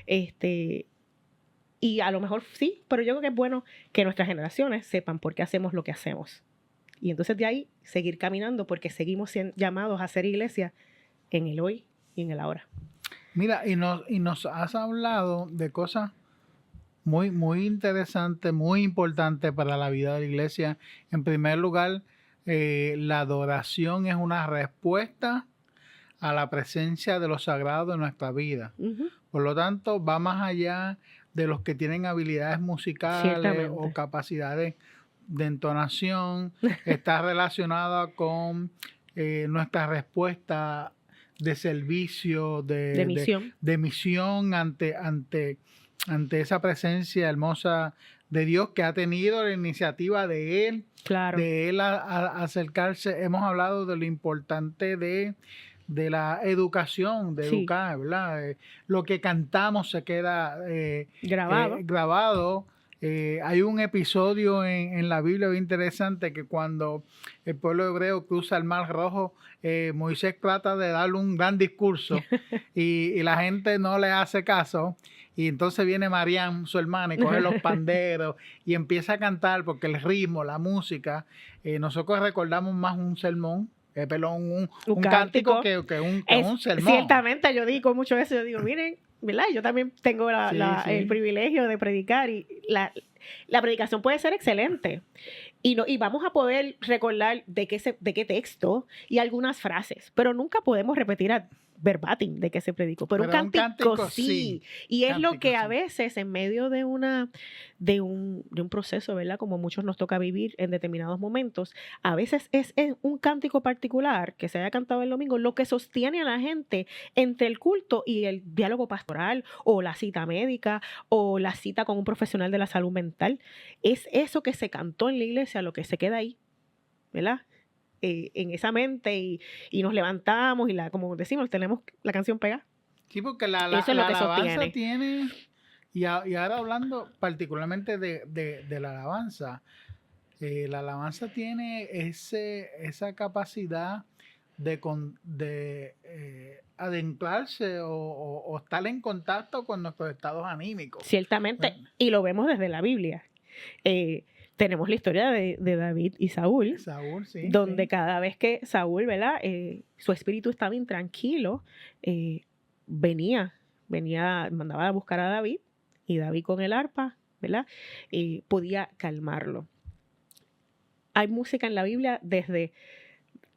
y a lo mejor sí, pero yo creo que es bueno que nuestras generaciones sepan por qué hacemos lo que hacemos. Y entonces de ahí seguir caminando, porque seguimos llamados a ser iglesia en el hoy y en el ahora. Mira, y nos has hablado de cosas muy, muy interesantes, muy importantes para la vida de la iglesia. En primer lugar, la adoración es una respuesta a la presencia de lo sagrado en nuestra vida. Por lo tanto, va más allá de los que tienen habilidades musicales o capacidades de entonación. Está relacionada con nuestra respuesta de servicio, de misión ante esa presencia hermosa de Dios, que ha tenido la iniciativa de Él, de Él a acercarse. Hemos hablado de lo importante de la educación, de educar, ¿verdad? Lo que cantamos se queda grabado. Hay un episodio en la Biblia bien interesante, que cuando el pueblo hebreo cruza el Mar Rojo, Moisés trata de darle un gran discurso y la gente no le hace caso, y entonces viene Mariam, su hermana, y coge los panderos y empieza a cantar, porque el ritmo, la música, nosotros recordamos más un sermón, un cántico que un sermón. Ciertamente, yo digo mucho eso, yo digo, miren, ¿verdad? Yo también tengo el privilegio de predicar, y la predicación puede ser excelente. Y vamos a poder recordar de qué texto y algunas frases, pero nunca podemos repetir verbatim de que se predicó, pero un cántico sí. Y es lo que a veces en medio de un proceso, ¿verdad? Como muchos nos toca vivir en determinados momentos, a veces es un cántico particular que se haya cantado el domingo lo que sostiene a la gente entre el culto y el diálogo pastoral o la cita médica o la cita con un profesional de la salud mental. Es eso que se cantó en la iglesia lo que se queda ahí, ¿verdad? En esa mente y nos levantamos y como decimos, tenemos la canción pegada. Sí, porque la alabanza tiene, y ahora hablando particularmente de la alabanza tiene esa capacidad de adentrarse o estar en contacto con nuestros estados anímicos. Ciertamente, y lo vemos desde la Biblia. Tenemos la historia de David y Saúl, sí, donde sí. Cada vez que Saúl, ¿verdad? Su espíritu estaba intranquilo, mandaba a buscar a David, y David con el arpa, ¿verdad? Podía calmarlo. Hay música en la Biblia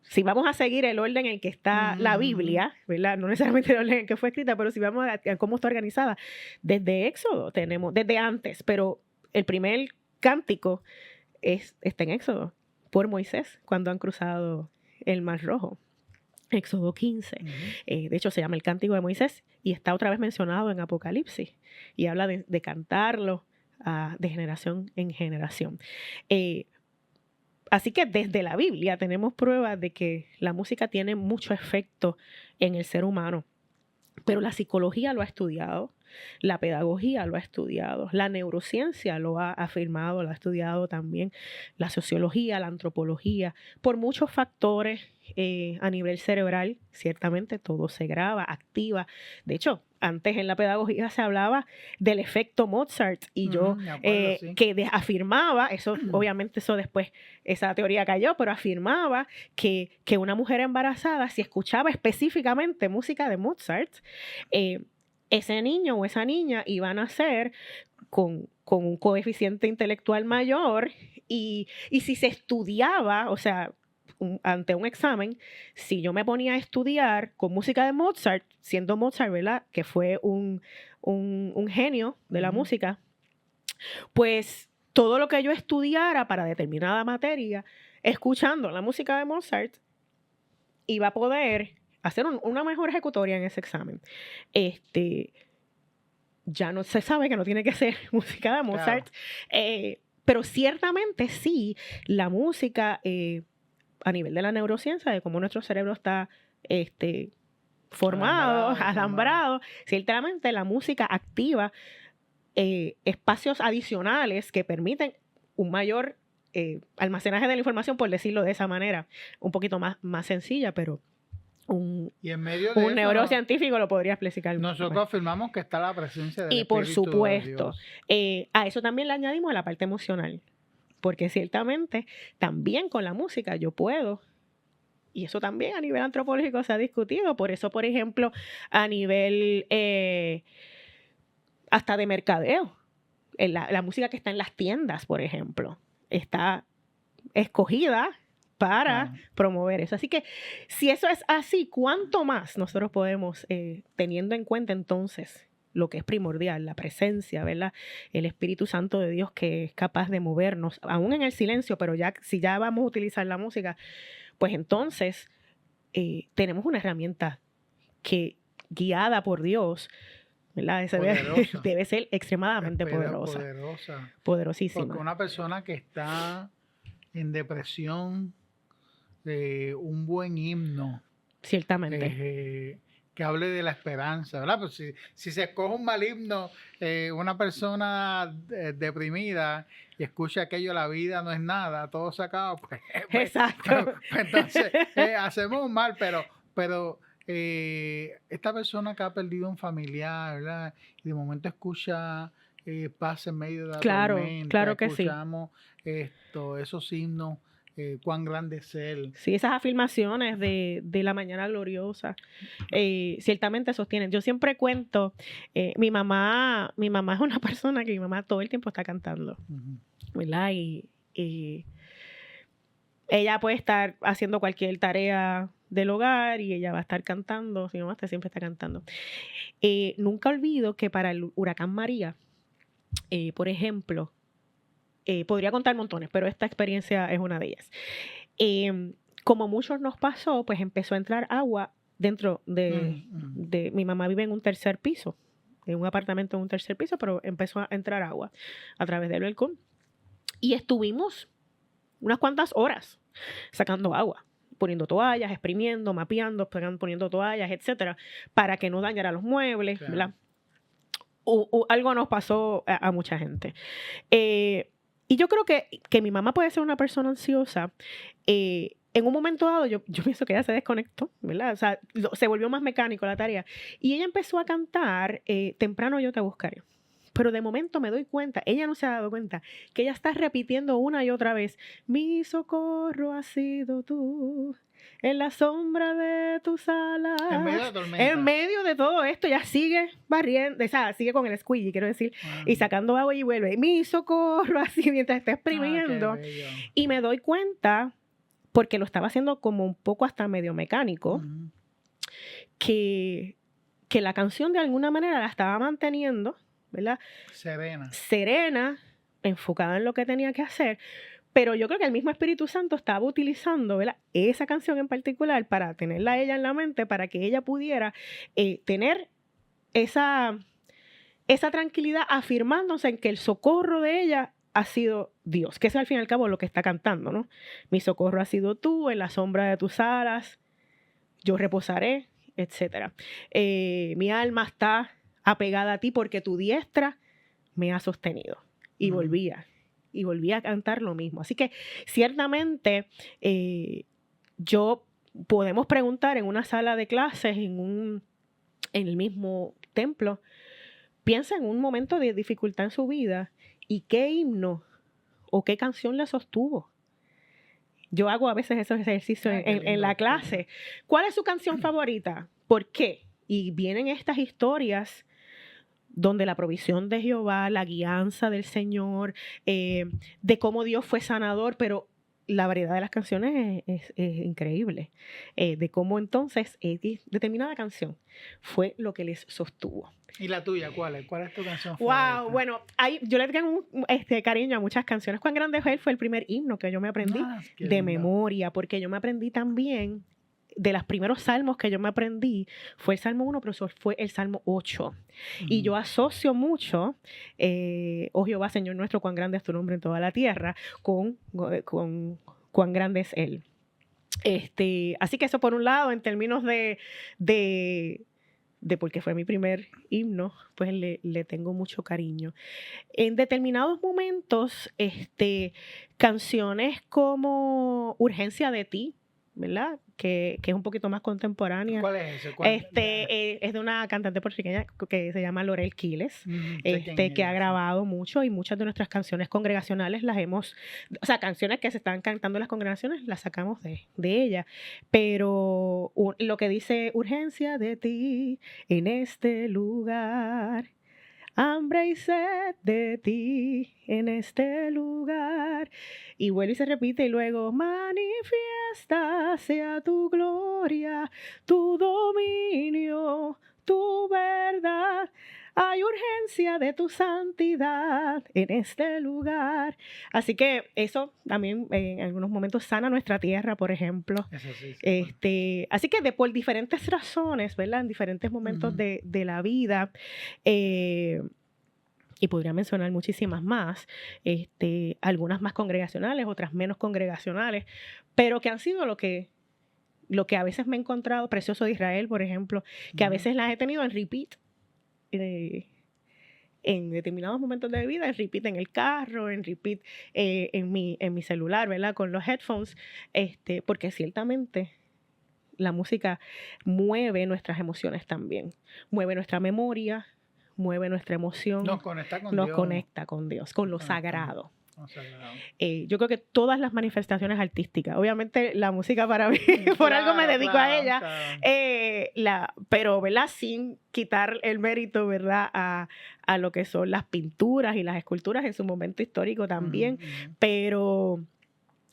si vamos a seguir el orden en el que está la Biblia, ¿verdad? No necesariamente el orden en el que fue escrita, pero si vamos a cómo está organizada, desde Éxodo desde antes, pero el primer cántico está en Éxodo, por Moisés, cuando han cruzado el Mar Rojo. Éxodo 15. De hecho, se llama el Cántico de Moisés y está otra vez mencionado en Apocalipsis y habla de cantarlo de generación en generación. Así que desde la Biblia tenemos pruebas de que la música tiene mucho efecto en el ser humano, pero la psicología lo ha estudiado, la pedagogía lo ha estudiado, la neurociencia lo ha afirmado, lo ha estudiado también, la sociología, la antropología, por muchos factores a nivel cerebral. Ciertamente todo se graba, activa. De hecho, antes en la pedagogía se hablaba del efecto Mozart y sí. Que afirmaba, eso obviamente eso después, esa teoría cayó, pero afirmaba que una mujer embarazada, si escuchaba específicamente música de Mozart, ese niño o esa niña iba a nacer con un coeficiente intelectual mayor y si se estudiaba, o sea, ante un examen, si yo me ponía a estudiar con música de Mozart, siendo Mozart, ¿verdad? Que fue un genio de la música, pues todo lo que yo estudiara para determinada materia, escuchando la música de Mozart, iba a poder hacer una mejor ejecutoria en ese examen. Ya no se sabe que no tiene que ser música de Mozart, claro. Pero ciertamente sí, la música a nivel de la neurociencia, de cómo nuestro cerebro está formado, alambrado, ciertamente la música activa espacios adicionales que permiten un mayor almacenaje de la información, por decirlo de esa manera, un poquito más sencilla, pero un neurocientífico lo podría explicar. Nosotros afirmamos que está la presencia del Espíritu. Y por supuesto, de a eso también le añadimos la parte emocional, porque ciertamente también con la música yo puedo, y eso también a nivel antropológico se ha discutido, por eso, por ejemplo, a nivel hasta de mercadeo, la música que está en las tiendas, por ejemplo, está escogida para promover eso. Así que si eso es así, ¿cuánto más nosotros podemos, teniendo en cuenta entonces lo que es primordial, la presencia, ¿verdad? El Espíritu Santo de Dios que es capaz de movernos, aún en el silencio, pero ya si ya vamos a utilizar la música, pues entonces tenemos una herramienta que, guiada por Dios, ¿verdad? Debe ser extremadamente poderosa. Poderosísima. Porque una persona que está en depresión, un buen himno, ciertamente, que hable de la esperanza, ¿verdad? Pues si se escoge un mal himno, una persona deprimida y escucha aquello, la vida no es nada, todo se acaba, pues exacto. Entonces hacemos un mal, pero esta persona que ha perdido un familiar, ¿verdad? Y de momento escucha paz en medio de la tormenta, claro que escuchamos esos himnos, cuán grande es Él. Sí, esas afirmaciones de la mañana gloriosa ciertamente sostienen. Yo siempre cuento, mi mamá es una persona que mi mamá todo el tiempo está cantando, ¿verdad? Y ella puede estar haciendo cualquier tarea del hogar y ella va a estar cantando, mi mamá siempre está cantando. Nunca olvido que para el huracán María, por ejemplo, podría contar montones, pero esta experiencia es una de ellas. Como muchos nos pasó, pues empezó a entrar agua dentro de mi mamá vive en un tercer piso, en un apartamento en un tercer piso, pero empezó a entrar agua a través del balcón. Y estuvimos unas cuantas horas sacando agua, poniendo toallas, exprimiendo, mapeando, poniendo toallas, etcétera, para que no dañara los muebles, claro. ¿Verdad? Algo nos pasó a mucha gente. Y yo creo que mi mamá puede ser una persona ansiosa. En un momento dado, yo pienso que ella se desconectó, ¿verdad? O sea, se volvió más mecánico la tarea. Y ella empezó a cantar Temprano yo te buscaré. Pero de momento me doy cuenta, ella no se ha dado cuenta, que ella está repitiendo una y otra vez, mi socorro ha sido tú, en la sombra de tus alas. En medio de la tormenta. En medio de todo esto, ella sigue barriendo, o sea, sigue con el squeegee, quiero decir, y sacando agua y vuelve, mi socorro, así mientras está exprimiendo. Y me doy cuenta, porque lo estaba haciendo como un poco hasta medio mecánico, que la canción de alguna manera la estaba manteniendo, ¿verdad? Serena, enfocada en lo que tenía que hacer, pero yo creo que el mismo Espíritu Santo estaba utilizando, ¿verdad?, esa canción en particular para tenerla a ella en la mente, para que ella pudiera tener esa tranquilidad afirmándose en que el socorro de ella ha sido Dios, que es al fin y al cabo lo que está cantando, ¿no? Mi socorro ha sido tú, en la sombra de tus alas, yo reposaré, etc. Mi alma está apegada a ti porque tu diestra me ha sostenido. Y volvía a cantar lo mismo. Así que ciertamente podemos preguntar en una sala de clases, en el mismo templo, piensa en un momento de dificultad en su vida y qué himno o qué canción le sostuvo. Yo hago a veces esos ejercicios en la clase. ¿Cuál es su canción favorita? ¿Por qué? Y vienen estas historias donde la provisión de Jehová, la guianza del Señor, de cómo Dios fue sanador, pero la variedad de las canciones es increíble, de cómo entonces determinada canción fue lo que les sostuvo. ¿Y la tuya cuál es? ¿Cuál es tu canción favorita? Wow, bueno, yo le tengo cariño a muchas canciones. Cuán grande es Él fue el primer himno que yo me aprendí de memoria, porque yo me aprendí también de los primeros salmos que yo me aprendí, fue el Salmo 1, pero eso fue el Salmo 8. Y yo asocio mucho, oh Jehová, Señor nuestro, cuán grande es tu nombre en toda la tierra, con cuán grande es Él. Así que eso por un lado, en términos de porque fue mi primer himno, pues le tengo mucho cariño. En determinados momentos, canciones como Urgencia de ti, ¿verdad? Que es un poquito más contemporánea. ¿Cuál es ese? Es de una cantante puertorriqueña que se llama Lorel Quiles, que ha grabado mucho, y muchas de nuestras canciones congregacionales canciones que se están cantando en las congregaciones las sacamos de ella. Pero lo que dice urgencia de ti en este lugar, hambre y sed de ti en este lugar. Y vuelve y se repite y luego manifiesta sea tu gloria, tu dominio, tu verdad. Hay urgencia de tu santidad en este lugar. Así que eso también en algunos momentos sana nuestra tierra, por ejemplo. Eso sí, Así que por diferentes razones, ¿verdad? En diferentes momentos de la vida, y podría mencionar muchísimas más, algunas más congregacionales, otras menos congregacionales, pero que han sido lo que a veces me he encontrado, Precioso de Israel, por ejemplo, que a veces las he tenido en repeat, en determinados momentos de mi vida, en repeat en el carro, en repeat en mi celular, ¿verdad? Con los headphones, porque ciertamente la música mueve nuestras emociones también, mueve nuestra memoria, mueve nuestra emoción, nos conecta con Dios, con lo sagrado. Yo creo que todas las manifestaciones artísticas, obviamente la música para mí, por algo me dedico a ella, pero ¿verdad? Sin quitar el mérito, ¿verdad? A lo que son las pinturas y las esculturas en su momento histórico también, pero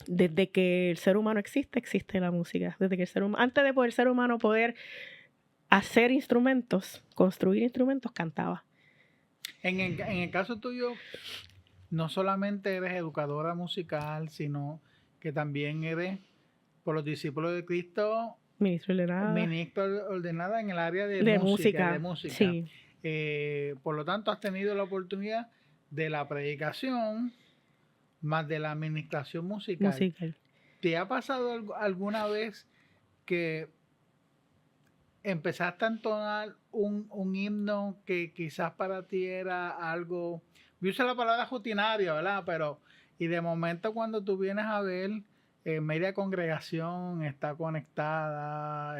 Desde que el ser humano existe, existe la música. Desde que el ser humano, antes de poder el ser humano poder hacer instrumentos, construir instrumentos, cantaba. En el caso tuyo, no solamente eres educadora musical, sino que también eres, por los discípulos de Cristo, Ministro ordenada en el área de música. Sí. Por lo tanto, has tenido la oportunidad de la predicación más de la administración musical. ¿Te ha pasado alguna vez que empezaste a entonar un himno que quizás para ti era algo, yo usé la palabra rutinario, ¿verdad? Pero, y de momento cuando tú vienes a ver, media congregación está conectada,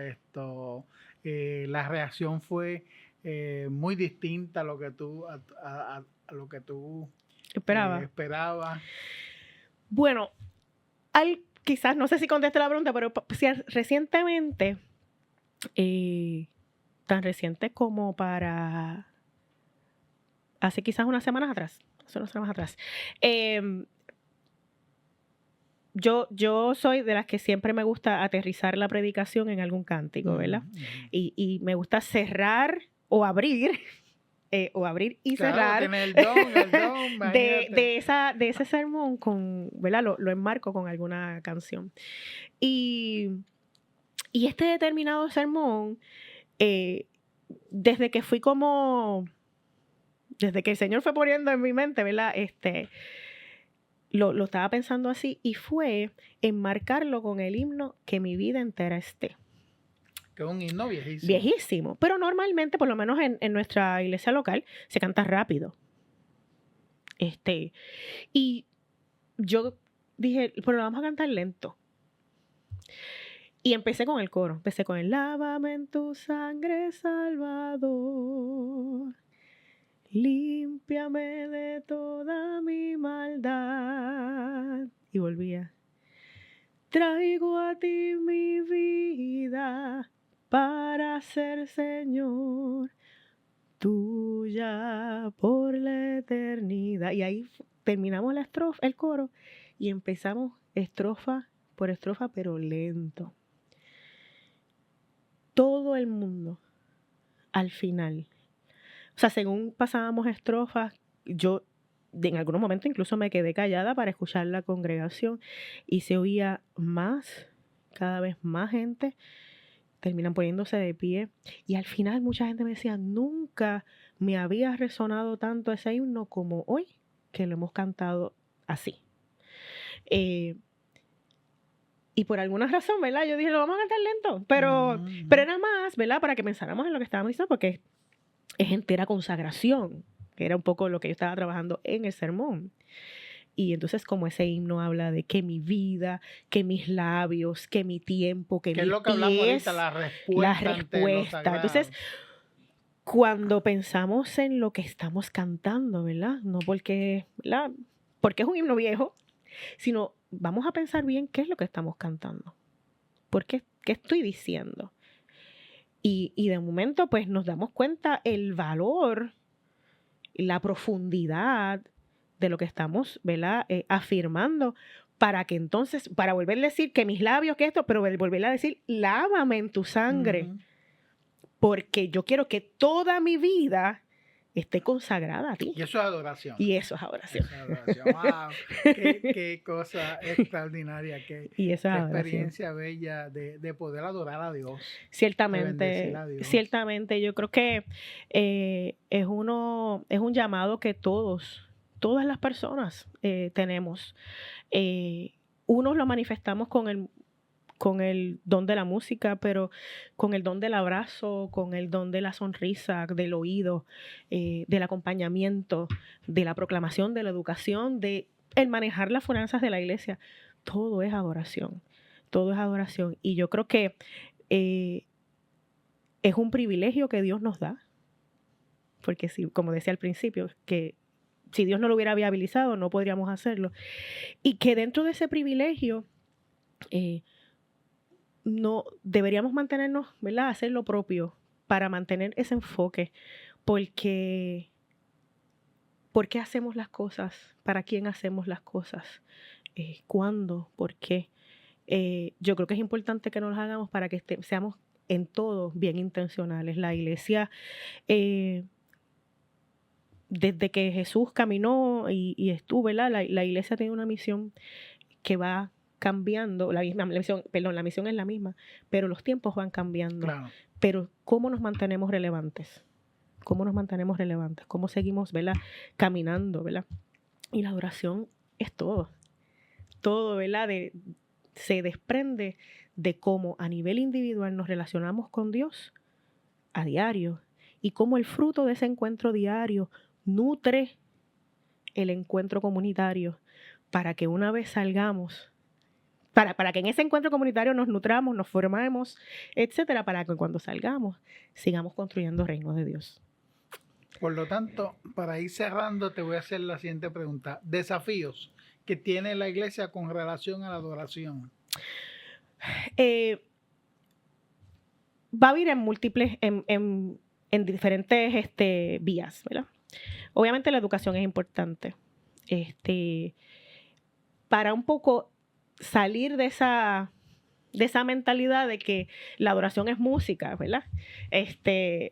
la reacción fue muy distinta a lo que tú, a lo que tú esperabas? Bueno, quizás, no sé si contesté la pregunta, pero recientemente, tan reciente como para hace quizás unas semanas atrás, yo soy de las que siempre me gusta aterrizar la predicación en algún cántico, ¿verdad? Y me gusta cerrar o abrir y cerrar el don de ese sermón con, ¿verdad? Lo enmarco con alguna canción. Y este determinado sermón, desde que el Señor fue poniendo en mi mente, ¿verdad? Lo estaba pensando así, y fue enmarcarlo con el himno Que mi vida entera esté. Que es un himno viejísimo. Viejísimo, pero normalmente, por lo menos en nuestra iglesia local, se canta rápido. Y yo dije, pero lo vamos a cantar lento. Y empecé con el coro, empecé con el lávame en tu sangre, Salvador, límpiame de toda mi maldad. Y volvía. Traigo a ti mi vida para ser Señor tuya por la eternidad. Y ahí terminamos el coro, y empezamos estrofa por estrofa, pero lento. Todo el mundo, al final, o sea, según pasábamos estrofas, yo en algunos momentos incluso me quedé callada para escuchar la congregación, y se oía cada vez más gente, terminan poniéndose de pie, y al final mucha gente me decía, nunca me había resonado tanto ese himno como hoy, que lo hemos cantado así. Y por alguna razón, ¿verdad? Yo dije, lo vamos a cantar lento, pero era más, ¿verdad? Para que pensáramos en lo que estábamos diciendo, porque es entera consagración, que era un poco lo que yo estaba trabajando en el sermón. Y entonces, como ese himno habla de que mi vida, que mis labios, que mi tiempo, que mis pies, es lo que hablamos ahorita, la respuesta. Entonces, cuando pensamos en lo que estamos cantando, ¿verdad? No porque es un himno viejo, sino vamos a pensar bien qué es lo que estamos cantando. ¿Qué estoy diciendo? Y de momento, pues, nos damos cuenta el valor, la profundidad de lo que estamos, ¿verdad? Afirmando, para que entonces, para volver a decir que mis labios, que esto, pero volver a decir, lávame en tu sangre, porque yo quiero que toda mi vida esté consagrada a ti. Y eso es adoración. ¡Wow! Qué cosa extraordinaria, qué experiencia bella de poder adorar a Dios. Ciertamente, yo creo que es un llamado que todas las personas tenemos. Unos lo manifestamos con el don de la música, pero con el don del abrazo, con el don de la sonrisa, del oído, del acompañamiento, de la proclamación, de la educación, de el manejar las finanzas de la iglesia. Todo es adoración. Y yo creo que es un privilegio que Dios nos da, porque como decía al principio, que si Dios no lo hubiera viabilizado, no podríamos hacerlo. Y que dentro de ese privilegio, no deberíamos mantenernos, ¿verdad? Hacer lo propio para mantener ese enfoque, porque ¿por qué hacemos las cosas? ¿Para quién hacemos las cosas? ¿Cuándo? ¿Por qué? Yo creo que es importante que nos lo hagamos para que seamos en todo bien intencionales. La iglesia, desde que Jesús caminó y estuvo, ¿verdad? La iglesia tiene una misión que va cambiando. La misión es la misma, pero los tiempos van cambiando. Claro. Pero ¿cómo nos mantenemos relevantes? ¿Cómo nos mantenemos relevantes? ¿Cómo seguimos, ¿verdad? Caminando, ¿verdad? Y la adoración es todo. Todo, ¿verdad? Se desprende de cómo a nivel individual nos relacionamos con Dios a diario y cómo el fruto de ese encuentro diario nutre el encuentro comunitario para que una vez salgamos, para que en ese encuentro comunitario nos nutramos, nos formemos, etcétera, para que cuando salgamos sigamos construyendo el reino de Dios. Por lo tanto, para ir cerrando, te voy a hacer la siguiente pregunta. Desafíos que tiene la iglesia con relación a la adoración. Va a haber en múltiples, en diferentes vías, ¿verdad? Obviamente la educación es importante. Para un poco salir de esa mentalidad de que la adoración es música, ¿verdad?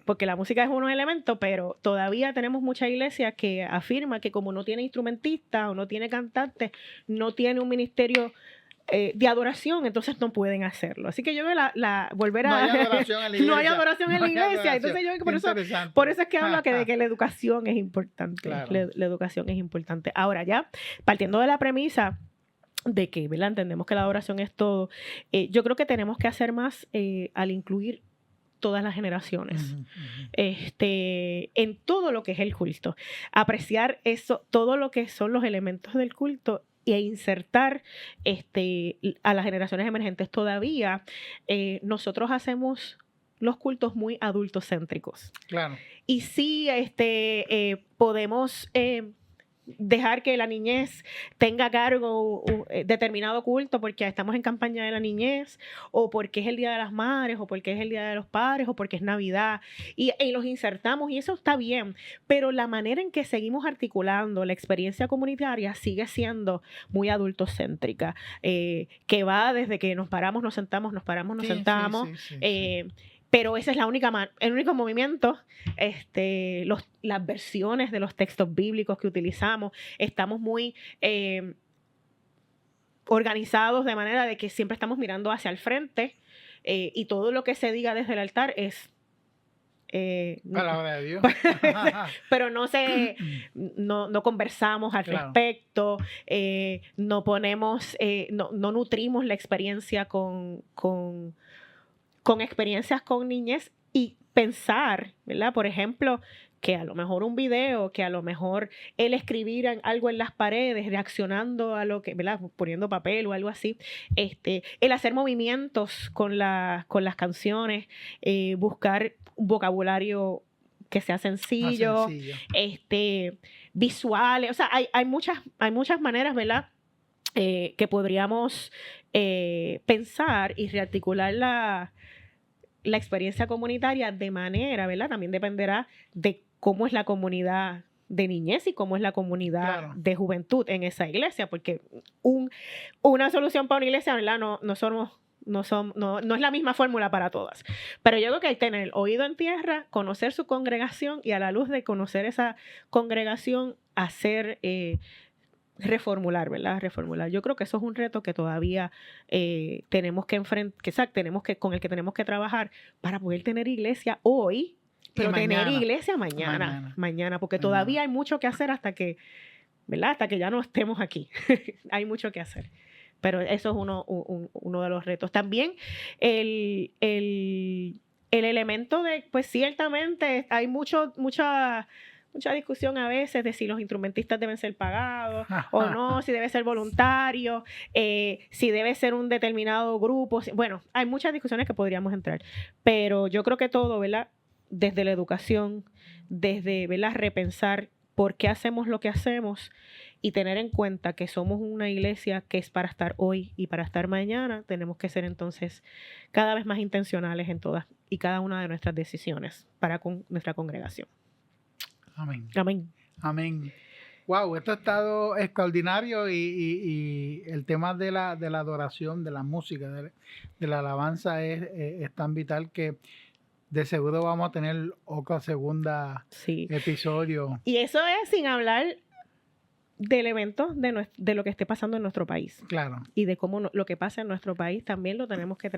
Porque la música es un elemento, pero todavía tenemos mucha iglesia que afirma que como no tiene instrumentistas o no tiene cantantes, no tiene un ministerio de adoración, entonces no pueden hacerlo. Así que yo veo volver a... No hay adoración en la iglesia. No hay adoración en la iglesia. Entonces yo veo que por eso es que hablo de que la educación es importante. Claro. La educación es importante. Ahora ya, partiendo de la premisa de que, ¿verdad? Entendemos que la adoración es todo, yo creo que tenemos que hacer más al incluir todas las generaciones, en todo lo que es el culto. Apreciar eso, todo lo que son los elementos del culto e insertar a las generaciones emergentes. Todavía nosotros hacemos los cultos muy adultocéntricos. Claro. Y sí podemos dejar que la niñez tenga a cargo un determinado culto porque estamos en campaña de la niñez, o porque es el Día de las Madres, o porque es el Día de los Padres, o porque es Navidad, y los insertamos, y eso está bien, pero la manera en que seguimos articulando la experiencia comunitaria sigue siendo muy adultocéntrica, que va desde que nos paramos, nos sentamos, nos paramos, nos sentamos, sí. Pero ese es el único movimiento, las versiones de los textos bíblicos que utilizamos, estamos muy organizados de manera de que siempre estamos mirando hacia el frente, y todo lo que se diga desde el altar es palabra de Dios. Pero no conversamos al respecto, no ponemos, no nutrimos la experiencia con experiencias con niñez, y pensar, ¿verdad? Por ejemplo, que a lo mejor un video, que a lo mejor el escribir algo en las paredes, reaccionando a lo que, ¿verdad? Poniendo papel o algo así, el hacer movimientos con las canciones, buscar un vocabulario que sea sencillo. Visuales, o sea, hay muchas maneras, ¿verdad? Que podríamos pensar y rearticular la experiencia comunitaria de manera, ¿verdad? También dependerá de cómo es la comunidad de niñez y cómo es la comunidad de juventud en esa iglesia, porque una solución para una iglesia, ¿verdad? No es la misma fórmula para todas. Pero yo creo que hay que tener el oído en tierra, conocer su congregación, y a la luz de conocer esa congregación, hacer... reformular, ¿verdad? Reformular. Yo creo que eso es un reto que todavía tenemos que enfrentar, con el que tenemos que trabajar para poder tener iglesia hoy, pero tener iglesia mañana, porque todavía hay mucho que hacer hasta que, ¿verdad? Hasta que ya no estemos aquí. Hay mucho que hacer. Pero eso es uno de los retos. También el elemento de, pues ciertamente hay mucha discusión a veces de si los instrumentistas deben ser pagados o no, si debe ser voluntario, si debe ser un determinado grupo. Bueno, hay muchas discusiones que podríamos entrar, pero yo creo que todo, ¿verdad? Desde la educación, desde, ¿verdad? Repensar por qué hacemos lo que hacemos y tener en cuenta que somos una iglesia que es para estar hoy y para estar mañana. Tenemos que ser entonces cada vez más intencionales en todas y cada una de nuestras decisiones para con nuestra congregación. Amén. Amén. Amén. Wow, esto ha estado extraordinario y el tema de la adoración, de la música, de la alabanza es tan vital que de seguro vamos a tener otra segunda episodio. Y eso es sin hablar del evento de lo que esté pasando en nuestro país. Claro. Y de cómo lo que pasa en nuestro país también lo tenemos que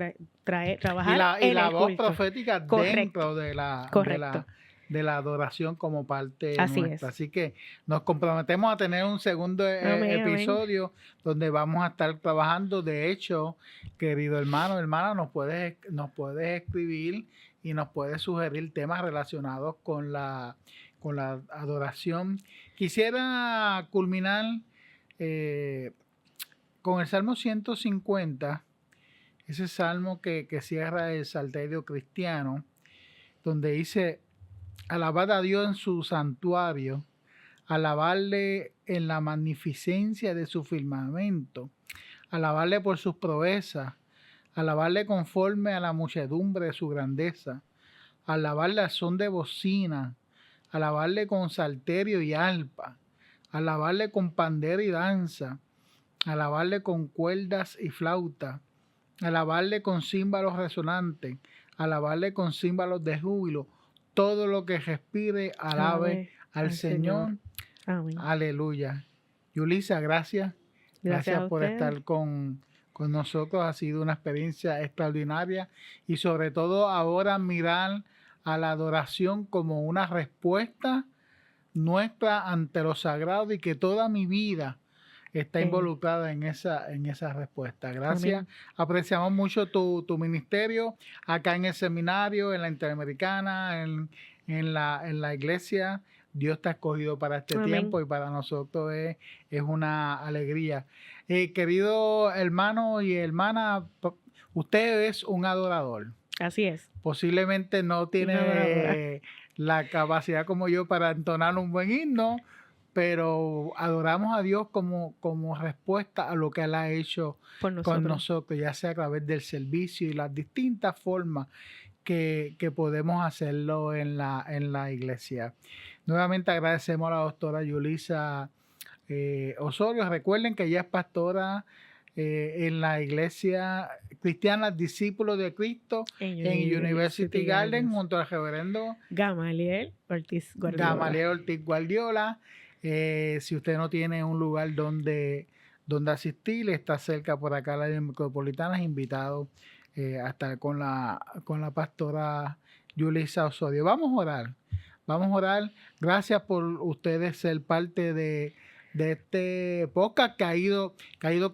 trabajar y la voz culto. Profética dentro de la adoración como parte nuestra. Así que nos comprometemos a tener un segundo episodio donde vamos a estar trabajando. De hecho, querido hermana, nos puedes escribir y nos puedes sugerir temas relacionados con la adoración. Quisiera culminar con el Salmo 150, ese salmo que cierra el Salterio Cristiano, donde dice: alabad a Dios en su santuario, alabarle en la magnificencia de su firmamento, alabarle por sus proezas, alabarle conforme a la muchedumbre de su grandeza, alabarle al son de bocina, alabarle con salterio y arpa, alabarle con pandero y danza, alabarle con cuerdas y flauta, alabarle con címbalos resonantes, alabarle con címbalos de júbilo. Todo lo que respire, alabe al Señor. Amén. Aleluya. Yulisa, gracias. Gracias por estar con nosotros. Ha sido una experiencia extraordinaria y sobre todo ahora mirar a la adoración como una respuesta nuestra ante lo sagrado y que toda mi vida está involucrada en esa respuesta. Gracias. Amén. Apreciamos mucho tu ministerio acá en el seminario, en la Interamericana, en la iglesia. Dios te ha escogido para este tiempo y para nosotros es una alegría. Querido hermano y hermana, usted es un adorador. Así es. Posiblemente no tiene la capacidad como yo para entonar un buen himno, pero adoramos a Dios como respuesta a lo que Él ha hecho con nosotros, ya sea a través del servicio y las distintas formas que podemos hacerlo en la iglesia. Nuevamente agradecemos a la doctora Yulisa Osorio. Recuerden que ella es pastora en la iglesia cristiana Discípulos de Cristo en University Garden junto al reverendo Gamaliel Ortiz Guardiola. Si usted no tiene un lugar donde asistir, está cerca por acá la área metropolitana, es invitado a estar con la pastora Yulisa Osorio. Vamos a orar. Gracias por ustedes ser parte de este podcast que ha ido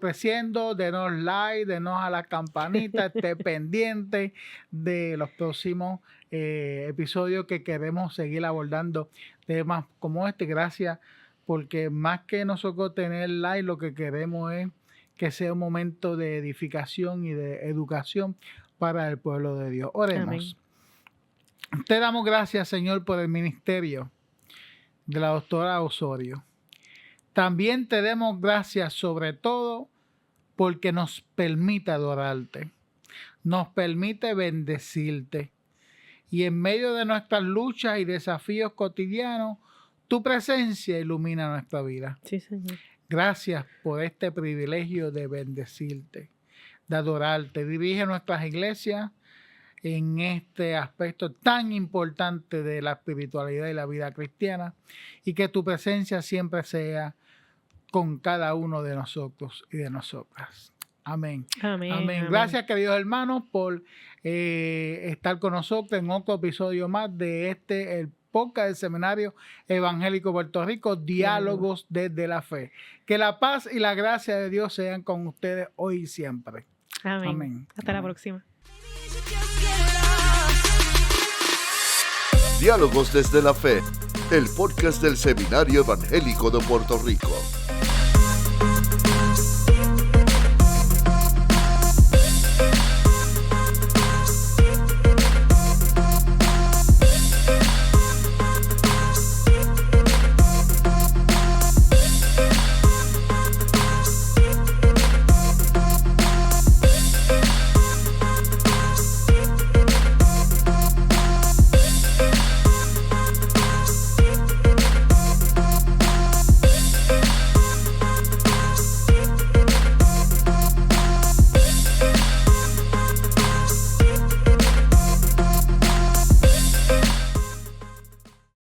creciendo. Denos like, denos a la campanita, esté pendiente de los próximos episodios que queremos seguir abordando temas como este. Gracias, porque más que nosotros tener like, lo que queremos es que sea un momento de edificación y de educación para el pueblo de Dios. Oremos. Amén. Te damos gracias, Señor, por el ministerio de la doctora Osorio. También te damos gracias sobre todo porque nos permite adorarte, nos permite bendecirte. Y en medio de nuestras luchas y desafíos cotidianos, tu presencia ilumina nuestra vida. Sí, Señor. Gracias por este privilegio de bendecirte, de adorarte. Dirige nuestras iglesias en este aspecto tan importante de la espiritualidad y la vida cristiana, y que tu presencia siempre sea con cada uno de nosotros y de nosotras. Amén. Amén. Amén. Gracias, queridos hermanos, por estar con nosotros en otro episodio más de el podcast del Seminario Evangélico Puerto Rico, Diálogos desde la Fe. Que la paz y la gracia de Dios sean con ustedes hoy y siempre. Amén. Amén. Hasta la próxima. Diálogos desde la Fe, el podcast del Seminario Evangélico de Puerto Rico.